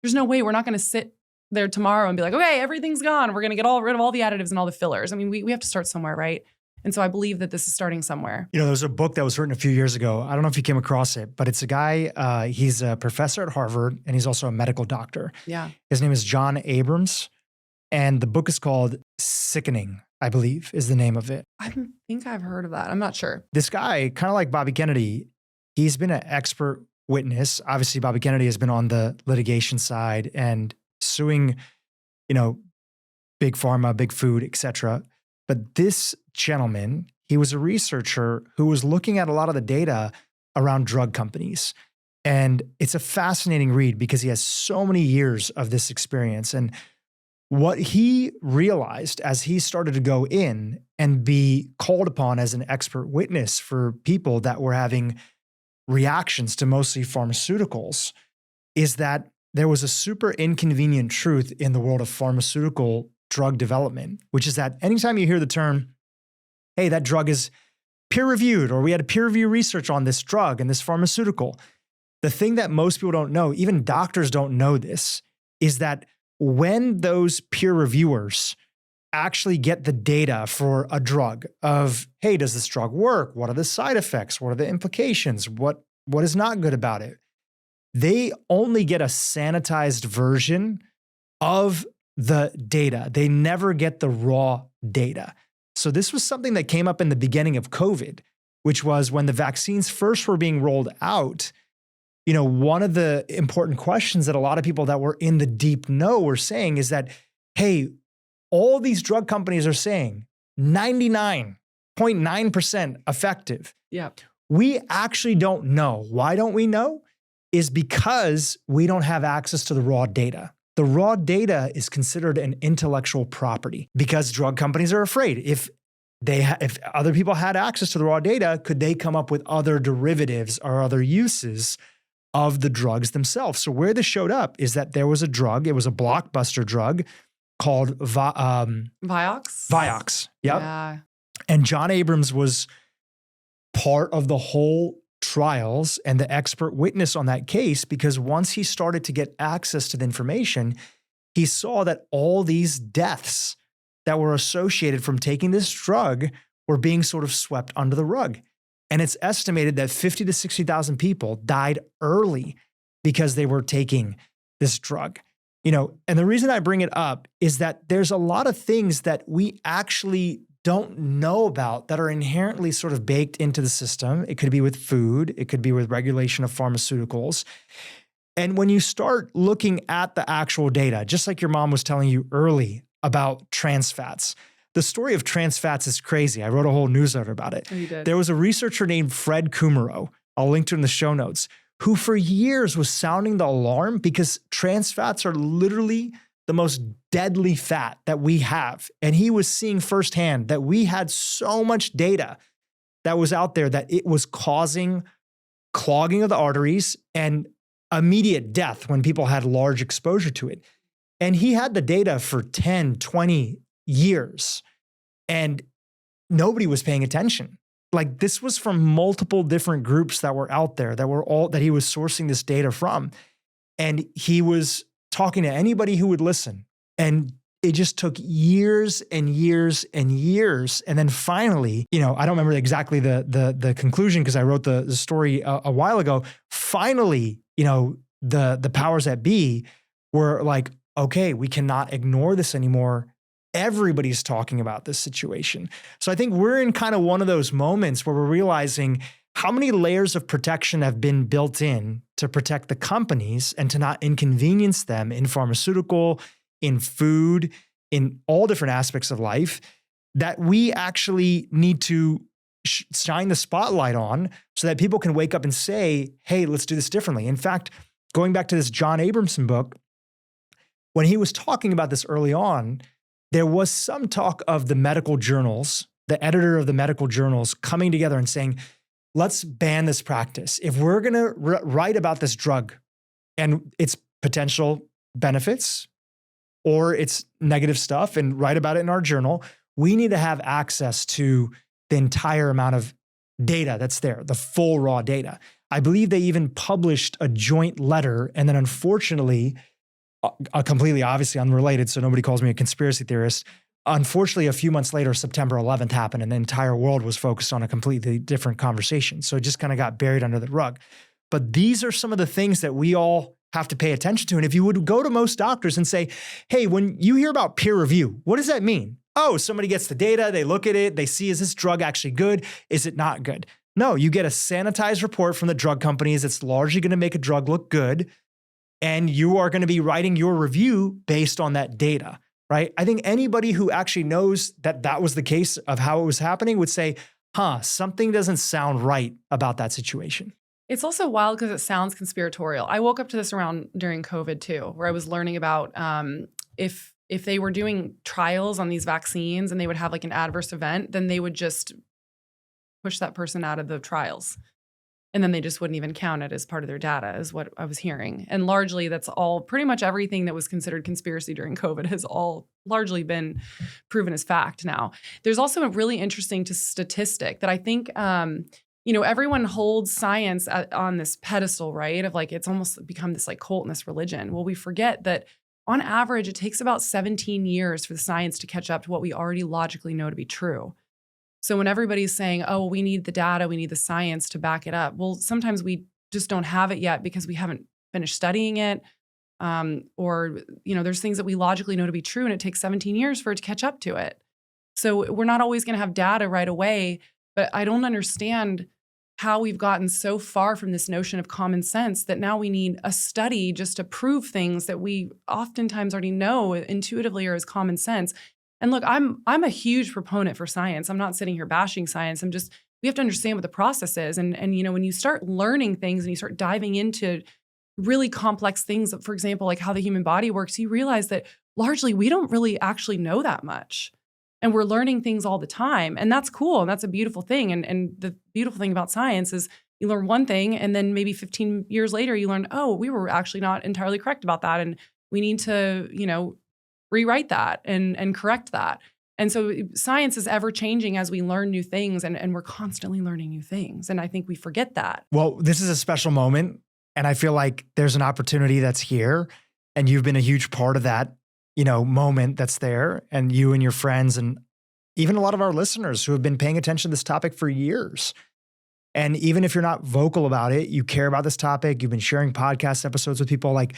Speaker 2: There's no way we're not going to sit there tomorrow and be like, okay, everything's gone. We're going to get rid of all the additives and all the fillers. I mean, we have to start somewhere, right? And so I believe that this is starting somewhere.
Speaker 1: There was a book that was written a few years ago. I don't know if you came across it, but it's a guy, he's a professor at Harvard and he's also a medical doctor.
Speaker 2: Yeah.
Speaker 1: His name is John Abrams. And the book is called Sickening, I believe is the name of it.
Speaker 2: I think I've heard of that. I'm not sure.
Speaker 1: This guy, kind of like Bobby Kennedy, he's been an expert witness. Obviously, Bobby Kennedy has been on the litigation side and suing, big pharma, big food, et cetera. But this gentleman, he was a researcher who was looking at a lot of the data around drug companies. And it's a fascinating read because he has so many years of this experience. And what he realized as he started to go in and be called upon as an expert witness for people that were having reactions to mostly pharmaceuticals is that there was a super inconvenient truth in the world of pharmaceutical drug development, which is that anytime you hear the term, hey, that drug is peer-reviewed, or we had peer review research on this drug and this pharmaceutical, the thing that most people don't know, even doctors don't know this, is that when those peer reviewers actually get the data for a drug of, hey, does this drug work? What are the side effects? What are the implications? What is not good about it? They only get a sanitized version of the data. They never get the raw data. So this was something that came up in the beginning of COVID, which was when the vaccines first were being rolled out. You know, one of the important questions that a lot of people that were in the deep know were saying is that, hey, all these drug companies are saying 99.9% effective.
Speaker 2: Yep.
Speaker 1: We actually don't know. Why don't we know? Is because we don't have access to the raw data. The raw data is considered an intellectual property because drug companies are afraid. If other people had access to the raw data, could they come up with other derivatives or other uses of the drugs themselves? So where this showed up is that there was a drug, it was a blockbuster drug called
Speaker 2: Vioxx.
Speaker 1: Vioxx. Yep.
Speaker 2: Yeah.
Speaker 1: And John Abrams was part of the whole trials and the expert witness on that case, because once he started to get access to the information, he saw that all these deaths that were associated from taking this drug were being sort of swept under the rug. And it's estimated that 50 to 60,000 people died early because they were taking this drug. You know, and the reason I bring it up is that there's a lot of things that we actually don't know about that are inherently sort of baked into the system. It could be with food. It could be with regulation of pharmaceuticals. And when you start looking at the actual data, just like your mom was telling you early about trans fats, the story of trans fats is crazy. I wrote a whole newsletter about it.
Speaker 2: Oh, you did.
Speaker 1: There was a researcher named Fred Kummerow, I'll link to in the show notes, who for years was sounding the alarm because trans fats are literally the most deadly fat that we have. And he was seeing firsthand that we had so much data that was out there that it was causing clogging of the arteries and immediate death when people had large exposure to it. And he had the data for 10, 20 years and nobody was paying attention. Like this was from multiple different groups that were out there that he was sourcing this data from. And he was talking to anybody who would listen. And it just took years and years and years. And then finally, you know, I don't remember exactly the conclusion because I wrote the story a while ago. Finally, you know, the powers that be were like, okay, we cannot ignore this anymore. Everybody's talking about this situation. So I think we're in kind of one of those moments where we're realizing how many layers of protection have been built in to protect the companies and to not inconvenience them in pharmaceutical, in food, in all different aspects of life that we actually need to shine the spotlight on so that people can wake up and say, hey, let's do this differently. In fact, going back to this John Abramson book, when he was talking about this early on, there was some talk of the medical journals, the editor of the medical journals coming together and saying, let's ban this practice. If we're going to write about this drug and its potential benefits or its negative stuff and write about it in our journal, we need to have access to the entire amount of data that's there, the full raw data. I believe they even published a joint letter, and then unfortunately, completely obviously unrelated, so nobody calls me a conspiracy theorist. Unfortunately, a few months later, September 11th happened and the entire world was focused on a completely different conversation. So it just kind of got buried under the rug. But these are some of the things that we all have to pay attention to. And if you would go to most doctors and say, hey, when you hear about peer review, what does that mean? Oh, somebody gets the data, they look at it, they see, is this drug actually good? Is it not good? No, you get a sanitized report from the drug companies that's largely going to make a drug look good. And you are going to be writing your review based on that data, right? I think anybody who actually knows that that was the case of how it was happening would say, something doesn't sound right about that situation.
Speaker 2: It's also wild because it sounds conspiratorial. I woke up to this during COVID too, where I was learning about if if they were doing trials on these vaccines and they would have like an adverse event, then they would just push that person out of the trials. And then they just wouldn't even count it as part of their data, is what I was hearing. And largely, that's all, pretty much everything that was considered conspiracy during COVID has all largely been proven as fact now. There's also a really interesting statistic that I think, everyone holds science on this pedestal, right? Of like, it's almost become this like cult and this religion. Well, we forget that on average, it takes about 17 years for the science to catch up to what we already logically know to be true. So when everybody's saying, oh, we need the data, we need the science to back it up, well, sometimes we just don't have it yet because we haven't finished studying it. Or there's things that we logically know to be true and it takes 17 years for it to catch up to it. So we're not always going to have data right away, but I don't understand how we've gotten so far from this notion of common sense that now we need a study just to prove things that we oftentimes already know intuitively or as common sense. And look, I'm a huge proponent for science. I'm not sitting here bashing science. We have to understand what the process is. And when you start learning things and you start diving into really complex things, for example, like how the human body works, you realize that largely we don't really actually know that much. And we're learning things all the time. And that's cool. And that's a beautiful thing. And the beautiful thing about science is you learn one thing and then maybe 15 years later you learn, oh, we were actually not entirely correct about that. And we need to, rewrite that and correct that. And so science is ever changing as we learn new things and we're constantly learning new things. And I think we forget that.
Speaker 1: Well, this is a special moment and I feel like there's an opportunity that's here and you've been a huge part of that, moment that's there, and you and your friends and even a lot of our listeners who have been paying attention to this topic for years. And even if you're not vocal about it, you care about this topic, you've been sharing podcast episodes with people, like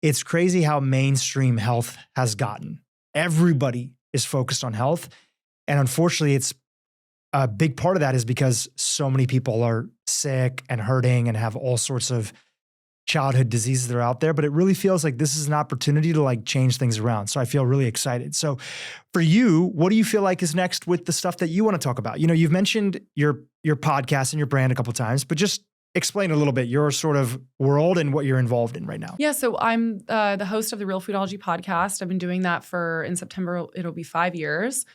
Speaker 1: it's crazy how mainstream health has gotten. Everybody is focused on health. And unfortunately, it's a big part of that is because so many people are sick and hurting and have all sorts of childhood diseases that are out there. But it really feels like this is an opportunity to like change things around. So I feel really excited. So for you, what do you feel like is next with the stuff that you want to talk about? You've mentioned your podcast and your brand a couple of times, but just explain a little bit your sort of world and what you're involved in right now.
Speaker 2: Yeah, so I'm the host of the Real Foodology podcast. I've been doing that in September, it'll be 5 years.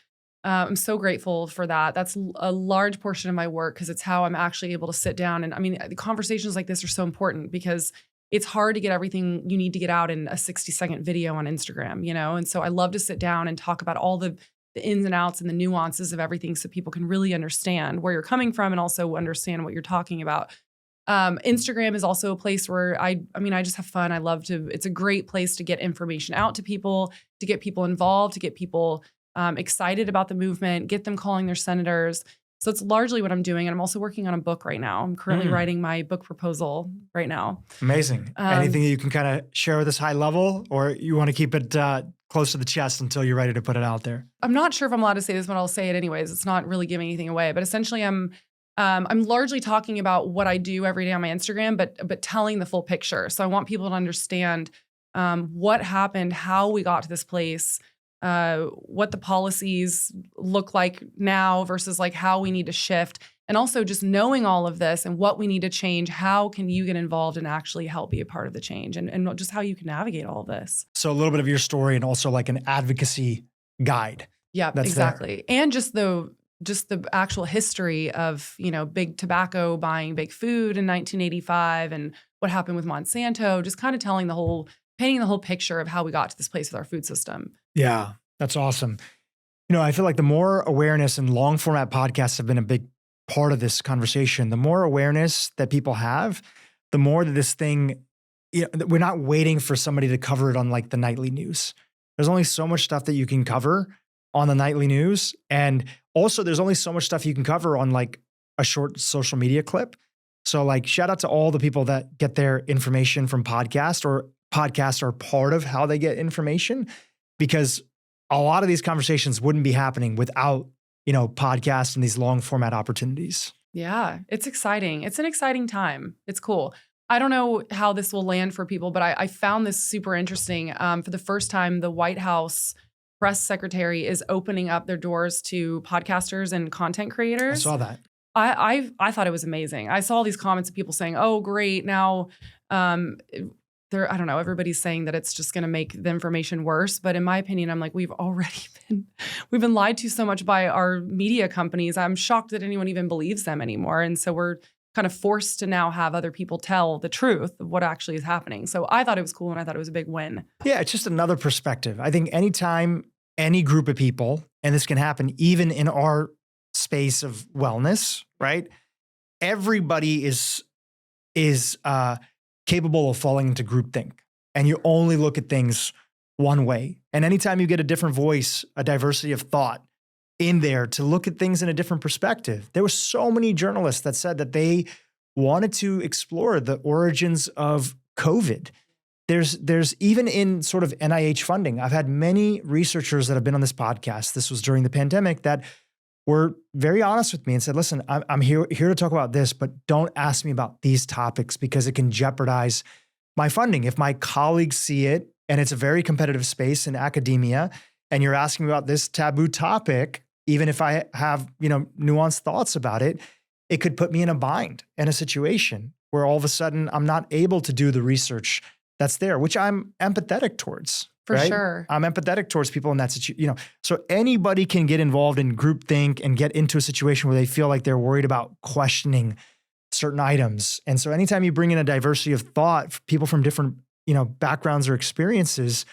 Speaker 2: I'm so grateful for that. That's a large portion of my work because it's how I'm actually able to sit down. And conversations like this are so important because it's hard to get everything you need to get out in a 60-second video on Instagram, And so I love to sit down and talk about all the ins and outs and the nuances of everything so people can really understand where you're coming from and also understand what you're talking about. Instagram is also a place where I just have fun. It's a great place to get information out to people, to get people involved, to get people excited about the movement, get them calling their senators. So it's largely what I'm doing. And I'm also working on a book right now. I'm currently writing my book proposal right now.
Speaker 1: Amazing. Anything that you can kind of share with us high level, or you want to keep it close to the chest until you're ready to put it out there?
Speaker 2: I'm not sure if I'm allowed to say this, but I'll say it anyways. It's not really giving anything away, but essentially I'm largely talking about what I do every day on my Instagram, but telling the full picture. So I want people to understand what happened, how we got to this place, what the policies look like now versus like how we need to shift. And also just knowing all of this and what we need to change, how can you get involved and actually help be a part of the change and just how you can navigate all of this.
Speaker 1: So a little bit of your story and also like an advocacy guide.
Speaker 2: Yeah, exactly. There. And just the actual history of, big tobacco buying big food in 1985 and what happened with Monsanto, just kind of painting the whole picture of how we got to this place with our food system.
Speaker 1: Yeah, that's awesome. I feel like the more awareness and long format podcasts have been a big part of this conversation, the more awareness that people have, the more that this thing, we're not waiting for somebody to cover it on like the nightly news. There's only so much stuff that you can cover on the nightly news. And also there's only so much stuff you can cover on like a short social media clip. So like shout out to all the people that get their information from podcasts, or podcasts are part of how they get information, because a lot of these conversations wouldn't be happening without, podcasts and these long format opportunities.
Speaker 2: Yeah, it's exciting. It's an exciting time. It's cool. I don't know how this will land for people, but I found this super interesting. For the first time, the White House press secretary is opening up their doors to podcasters and content creators.
Speaker 1: I saw that.
Speaker 2: I thought it was amazing. I saw all these comments of people saying, "Oh, great! Now, I don't know, everybody's saying that it's just going to make the information worse. But in my opinion, I'm like, we've been lied to so much by our media companies. I'm shocked that anyone even believes them anymore. And so we're kind of forced to now have other people tell the truth of what actually is happening. So I thought it was cool and I thought it was a big win.
Speaker 1: Yeah, it's just another perspective. I think anytime any group of people, and this can happen even in our space of wellness, right? Everybody is capable of falling into groupthink, and you only look at things one way. And anytime you get a different voice, a diversity of thought in there to look at things in a different perspective, there were so many journalists that said that they wanted to explore the origins of COVID. There's even in sort of NIH funding, I've had many researchers that have been on this podcast, this was during the pandemic, that were very honest with me and said, listen, I'm here to talk about this, but don't ask me about these topics because it can jeopardize my funding. If my colleagues see it, and it's a very competitive space in academia, and you're asking me about this taboo topic, even if I have, nuanced thoughts about it, it could put me in a bind in a situation where all of a sudden I'm not able to do the research that's there, which I'm empathetic towards.
Speaker 2: For
Speaker 1: right?
Speaker 2: sure.
Speaker 1: I'm empathetic towards people in that situation. So anybody can get involved in groupthink and get into a situation where they feel like they're worried about questioning certain items. And so anytime you bring in a diversity of thought, people from different, backgrounds or experiences,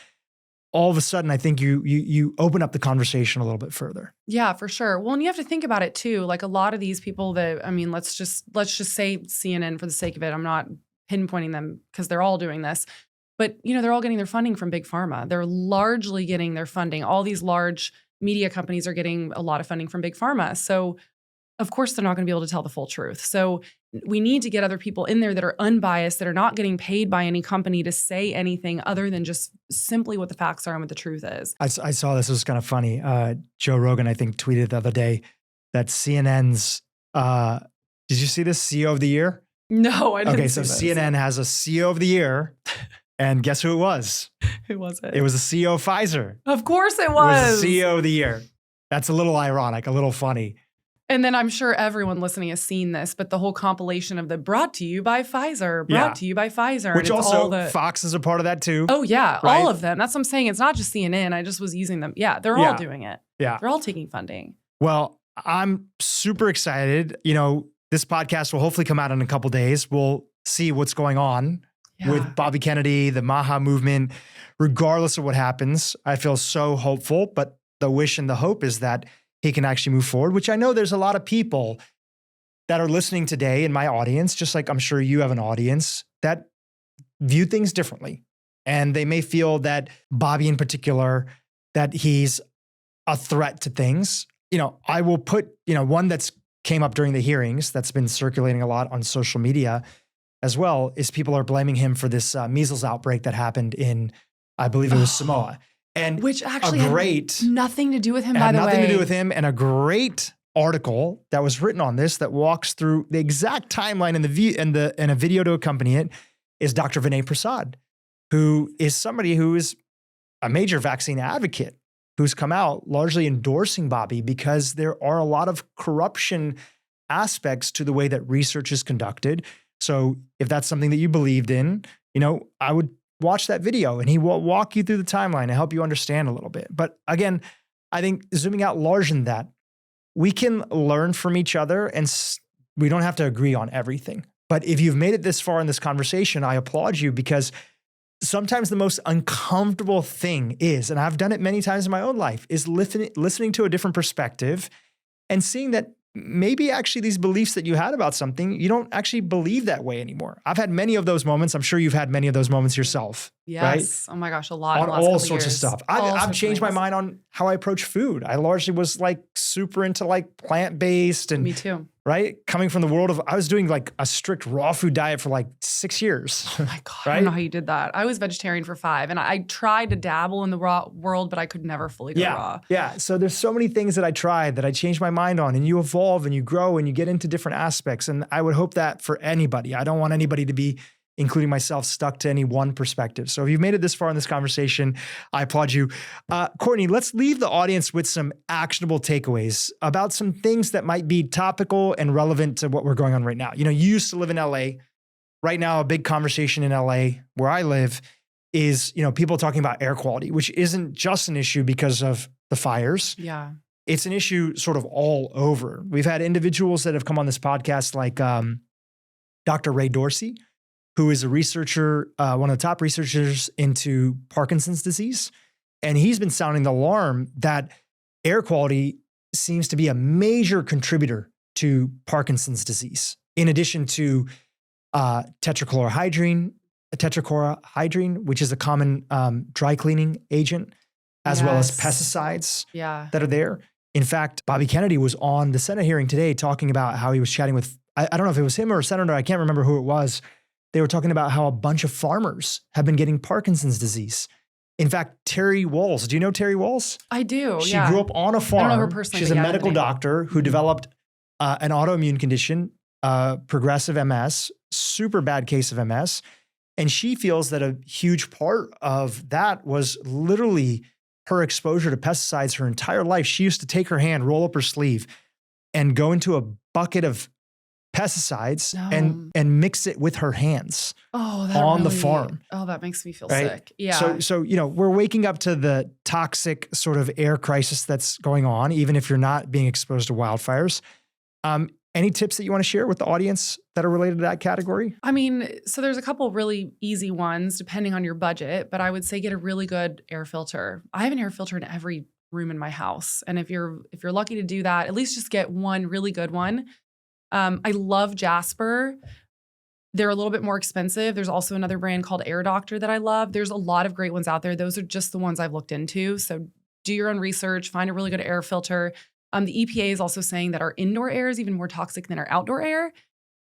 Speaker 1: all of a sudden, I think you open up the conversation a little bit further.
Speaker 2: Yeah, for sure. Well, and you have to think about it too. Like a lot of these people that, let's just say CNN for the sake of it. I'm not pinpointing them because they're all doing this. But, they're all getting their funding from Big Pharma. They're largely getting their funding. All these large media companies are getting a lot of funding from Big Pharma. So, of course, they're not going to be able to tell the full truth. So we need to get other people in there that are unbiased, that are not getting paid by any company to say anything other than just simply what the facts are and what the truth is.
Speaker 1: I saw this. It was kind of funny. Joe Rogan, I think, tweeted the other day that CNN's, did you see this CEO of the year?
Speaker 2: No, I didn't.
Speaker 1: Okay, so CNN has a CEO of the year. And guess who it was?
Speaker 2: Who was it?
Speaker 1: It was the CEO of Pfizer.
Speaker 2: Of course it was.
Speaker 1: It was the CEO of the year. That's a little ironic, a little funny.
Speaker 2: And then I'm sure everyone listening has seen this, but the whole compilation of the brought to you by Pfizer, brought to you by Pfizer.
Speaker 1: Which also, Fox is a part of that too.
Speaker 2: Oh yeah,
Speaker 1: right?
Speaker 2: all of them. That's what I'm saying. It's not just CNN. I just was using them. Yeah, they're all doing it.
Speaker 1: Yeah.
Speaker 2: They're all taking funding.
Speaker 1: Well, I'm super excited. This podcast will hopefully come out in a couple days. We'll see what's going on with Bobby Kennedy, the MAHA movement. Regardless of what happens, I feel so hopeful, but the wish and the hope is that he can actually move forward, which I know there's a lot of people that are listening today in my audience, just like I'm sure you have an audience, that view things differently. And they may feel that Bobby in particular, that he's a threat to things. I will put, one that's came up during the hearings that's been circulating a lot on social media as well, is people are blaming him for this measles outbreak that happened in, I believe it was Samoa. And
Speaker 2: which actually had nothing to do with him, by the way.
Speaker 1: Nothing to do with him. And a great article that was written on this that walks through the exact timeline and a video to accompany it is Dr. Vinay Prasad, who is somebody who is a major vaccine advocate, who's come out largely endorsing Bobby because there are a lot of corruption aspects to the way that research is conducted. So if that's something that you believed in, I would watch that video and he will walk you through the timeline and help you understand a little bit. But again, I think zooming out larger than that, we can learn from each other and we don't have to agree on everything. But if you've made it this far in this conversation, I applaud you, because sometimes the most uncomfortable thing is, and I've done it many times in my own life, is listening to a different perspective and seeing that maybe actually these beliefs that you had about something, you don't actually believe that way anymore. I've had many of those moments. I'm sure you've had many of those moments yourself.
Speaker 2: Yes. Right? Oh my gosh, a lot.
Speaker 1: On all sorts of stuff. I've changed my mind on how I approach food. I largely was super into plant-based and—
Speaker 2: Me too.
Speaker 1: Right? Coming from the world of, I was doing a strict raw food diet for 6 years.
Speaker 2: Oh my God.
Speaker 1: Right?
Speaker 2: I don't know how you did that. I was vegetarian for 5 and I tried to dabble in the raw world, but I could never fully go raw.
Speaker 1: Yeah. So there's so many things that I tried that I changed my mind on, and you evolve and you grow and you get into different aspects. And I would hope that for anybody. I don't want anybody to be, including myself, stuck to any one perspective. So if you've made it this far in this conversation, I applaud you. Courtney, let's leave the audience with some actionable takeaways about some things that might be topical and relevant to what we're going on right now. You used to live in LA. right now, a big conversation in LA where I live is, people talking about air quality, which isn't just an issue because of the fires.
Speaker 2: Yeah.
Speaker 1: It's an issue sort of all over. We've had individuals that have come on this podcast like Dr. Ray Dorsey, who is a researcher, one of the top researchers into Parkinson's disease. And he's been sounding the alarm that air quality seems to be a major contributor to Parkinson's disease, in addition to tetrachlorohydrin, which is a common dry cleaning agent, as well as pesticides that are there. In fact, Bobby Kennedy was on the Senate hearing today talking about how he was chatting with, I don't know if it was him or a senator, I can't remember who it was. They were talking about how a bunch of farmers have been getting Parkinson's disease. In fact, Terry Walls, do you know Terry Walls?
Speaker 2: I do,
Speaker 1: She grew up on a farm.
Speaker 2: I don't know her personally.
Speaker 1: She's a medical doctor who developed an autoimmune condition, progressive MS, super bad case of MS. And she feels that a huge part of that was literally her exposure to pesticides her entire life. She used to take her hand, roll up her sleeve, and go into a bucket of pesticides and mix it with her hands on the farm.
Speaker 2: Oh, that makes me feel sick. Yeah.
Speaker 1: So, we're waking up to the toxic sort of air crisis that's going on, even if you're not being exposed to wildfires. Any tips that you want to share with the audience that are related to that category?
Speaker 2: I mean, so there's a couple really easy ones depending on your budget, but I would say get a really good air filter. I have an air filter in every room in my house. And if you're lucky to do that, at least just get one really good one. I love Jasper. They're a little bit more expensive. There's also another brand called Air Doctor that I love. There's a lot of great ones out there. Those are just the ones I've looked into. So do your own research, find a really good air filter. The EPA is also saying that our indoor air is even more toxic than our outdoor air.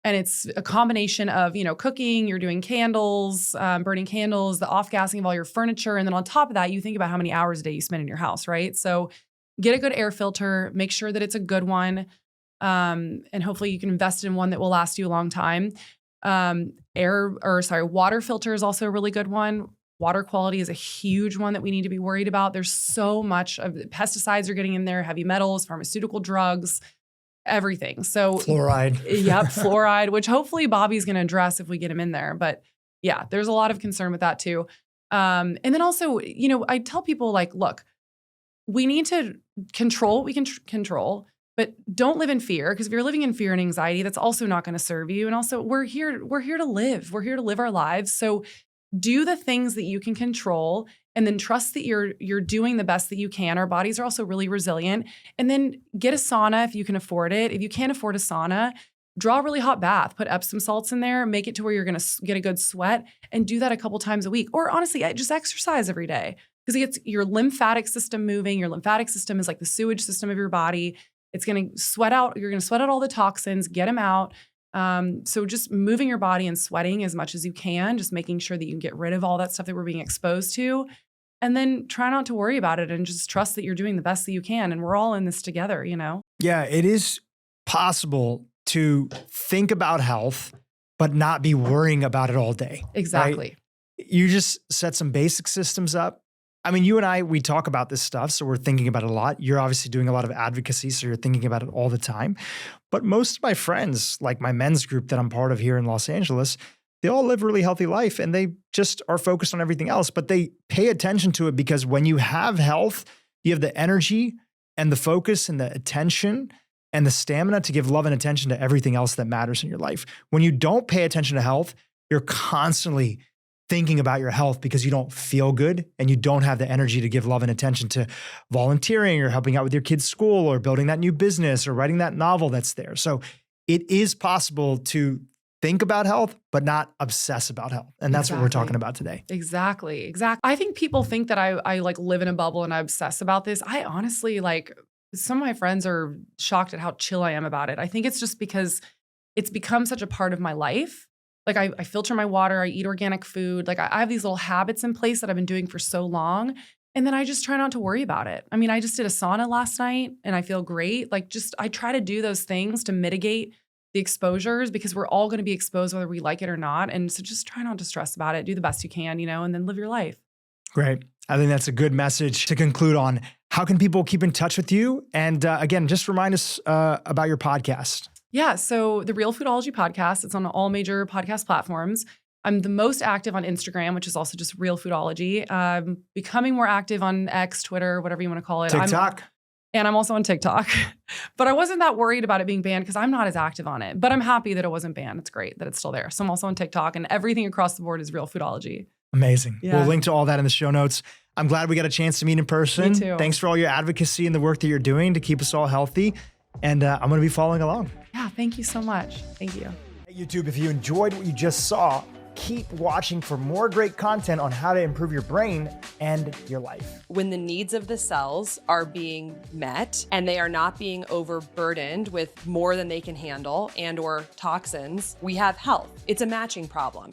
Speaker 2: And it's a combination of, cooking, you're doing candles, burning candles, the off-gassing of all your furniture. And then on top of that, you think about how many hours a day you spend in your house, right? So get a good air filter, make sure that it's a good one. And hopefully you can invest in one that will last you a long time. Water filter is also a really good one. Water quality is a huge one that we need to be worried about. There's so much of pesticides are getting in there, heavy metals, pharmaceutical drugs, everything. So
Speaker 1: fluoride.
Speaker 2: Yep, fluoride, which hopefully Bobby's going to address if we get him in there. But yeah, there's a lot of concern with that too. And then also, I tell people look, we need to control what we can control, but don't live in fear, because if you're living in fear and anxiety, that's also not going to serve you. And also we're here to live. We're here to live our lives. So do the things that you can control, and then trust that you're doing the best that you can. Our bodies are also really resilient. And then get a sauna if you can afford it. If you can't afford a sauna, draw a really hot bath, put Epsom salts in there, make it to where you're going to get a good sweat, and do that a couple times a week. Or honestly, just exercise every day, because it gets your lymphatic system moving. Your lymphatic system is like the sewage system of your body. It's going to sweat out. You're going to sweat out all the toxins, get them out. So just moving your body and sweating as much as you can, just making sure that you can get rid of all that stuff that we're being exposed to, and then try not to worry about it and just trust that you're doing the best that you can. And we're all in this together,
Speaker 1: Yeah, it is possible to think about health, but not be worrying about it all day.
Speaker 2: Exactly.
Speaker 1: Right? You just set some basic systems up. I mean, you and I, we talk about this stuff, so we're thinking about it a lot. You're obviously doing a lot of advocacy, so you're thinking about it all the time. But most of my friends, like my men's group that I'm part of here in Los Angeles, they all live a really healthy life, and they just are focused on everything else. But they pay attention to it, because when you have health, you have the energy and the focus and the attention and the stamina to give love and attention to everything else that matters in your life. When you don't pay attention to health, you're constantly thinking about your health because you don't feel good and you don't have the energy to give love and attention to volunteering or helping out with your kids' school or building that new business or writing that novel that's there. So it is possible to think about health, but not obsess about health. And that's what we're talking about today.
Speaker 2: Exactly. I think people think that I live in a bubble and I obsess about this. I honestly, some of my friends are shocked at how chill I am about it. I think it's just because it's become such a part of my life. I filter my water, I eat organic food. I have these little habits in place that I've been doing for so long. And then I just try not to worry about it. I mean, I just did a sauna last night and I feel great. I try to do those things to mitigate the exposures, because we're all going to be exposed whether we like it or not. And so just try not to stress about it. Do the best you can, and then live your life.
Speaker 1: Great. I think that's a good message to conclude on. How can people keep in touch with you? And again, just remind us about your podcast.
Speaker 2: Yeah. So the Real Foodology podcast, it's on all major podcast platforms. I'm the most active on Instagram, which is also just Real Foodology. Becoming more active on X, Twitter, whatever you want to call it.
Speaker 1: TikTok.
Speaker 2: And I'm also on TikTok. But I wasn't that worried about it being banned because I'm not as active on it. But I'm happy that it wasn't banned. It's great that it's still there. So I'm also on TikTok, and everything across the board is Real Foodology.
Speaker 1: Amazing.
Speaker 2: Yeah.
Speaker 1: We'll link to all that in the show notes. I'm glad we got a chance to meet in person.
Speaker 2: Me too.
Speaker 1: Thanks for all your advocacy and the work that you're doing to keep us all healthy. And I'm going to be following along.
Speaker 2: Yeah, thank you so much. Thank you.
Speaker 1: Hey, YouTube, if you enjoyed what you just saw, keep watching for more great content on how to improve your brain and your life.
Speaker 3: When the needs of the cells are being met and they are not being overburdened with more than they can handle and or toxins, we have health. It's a matching problem.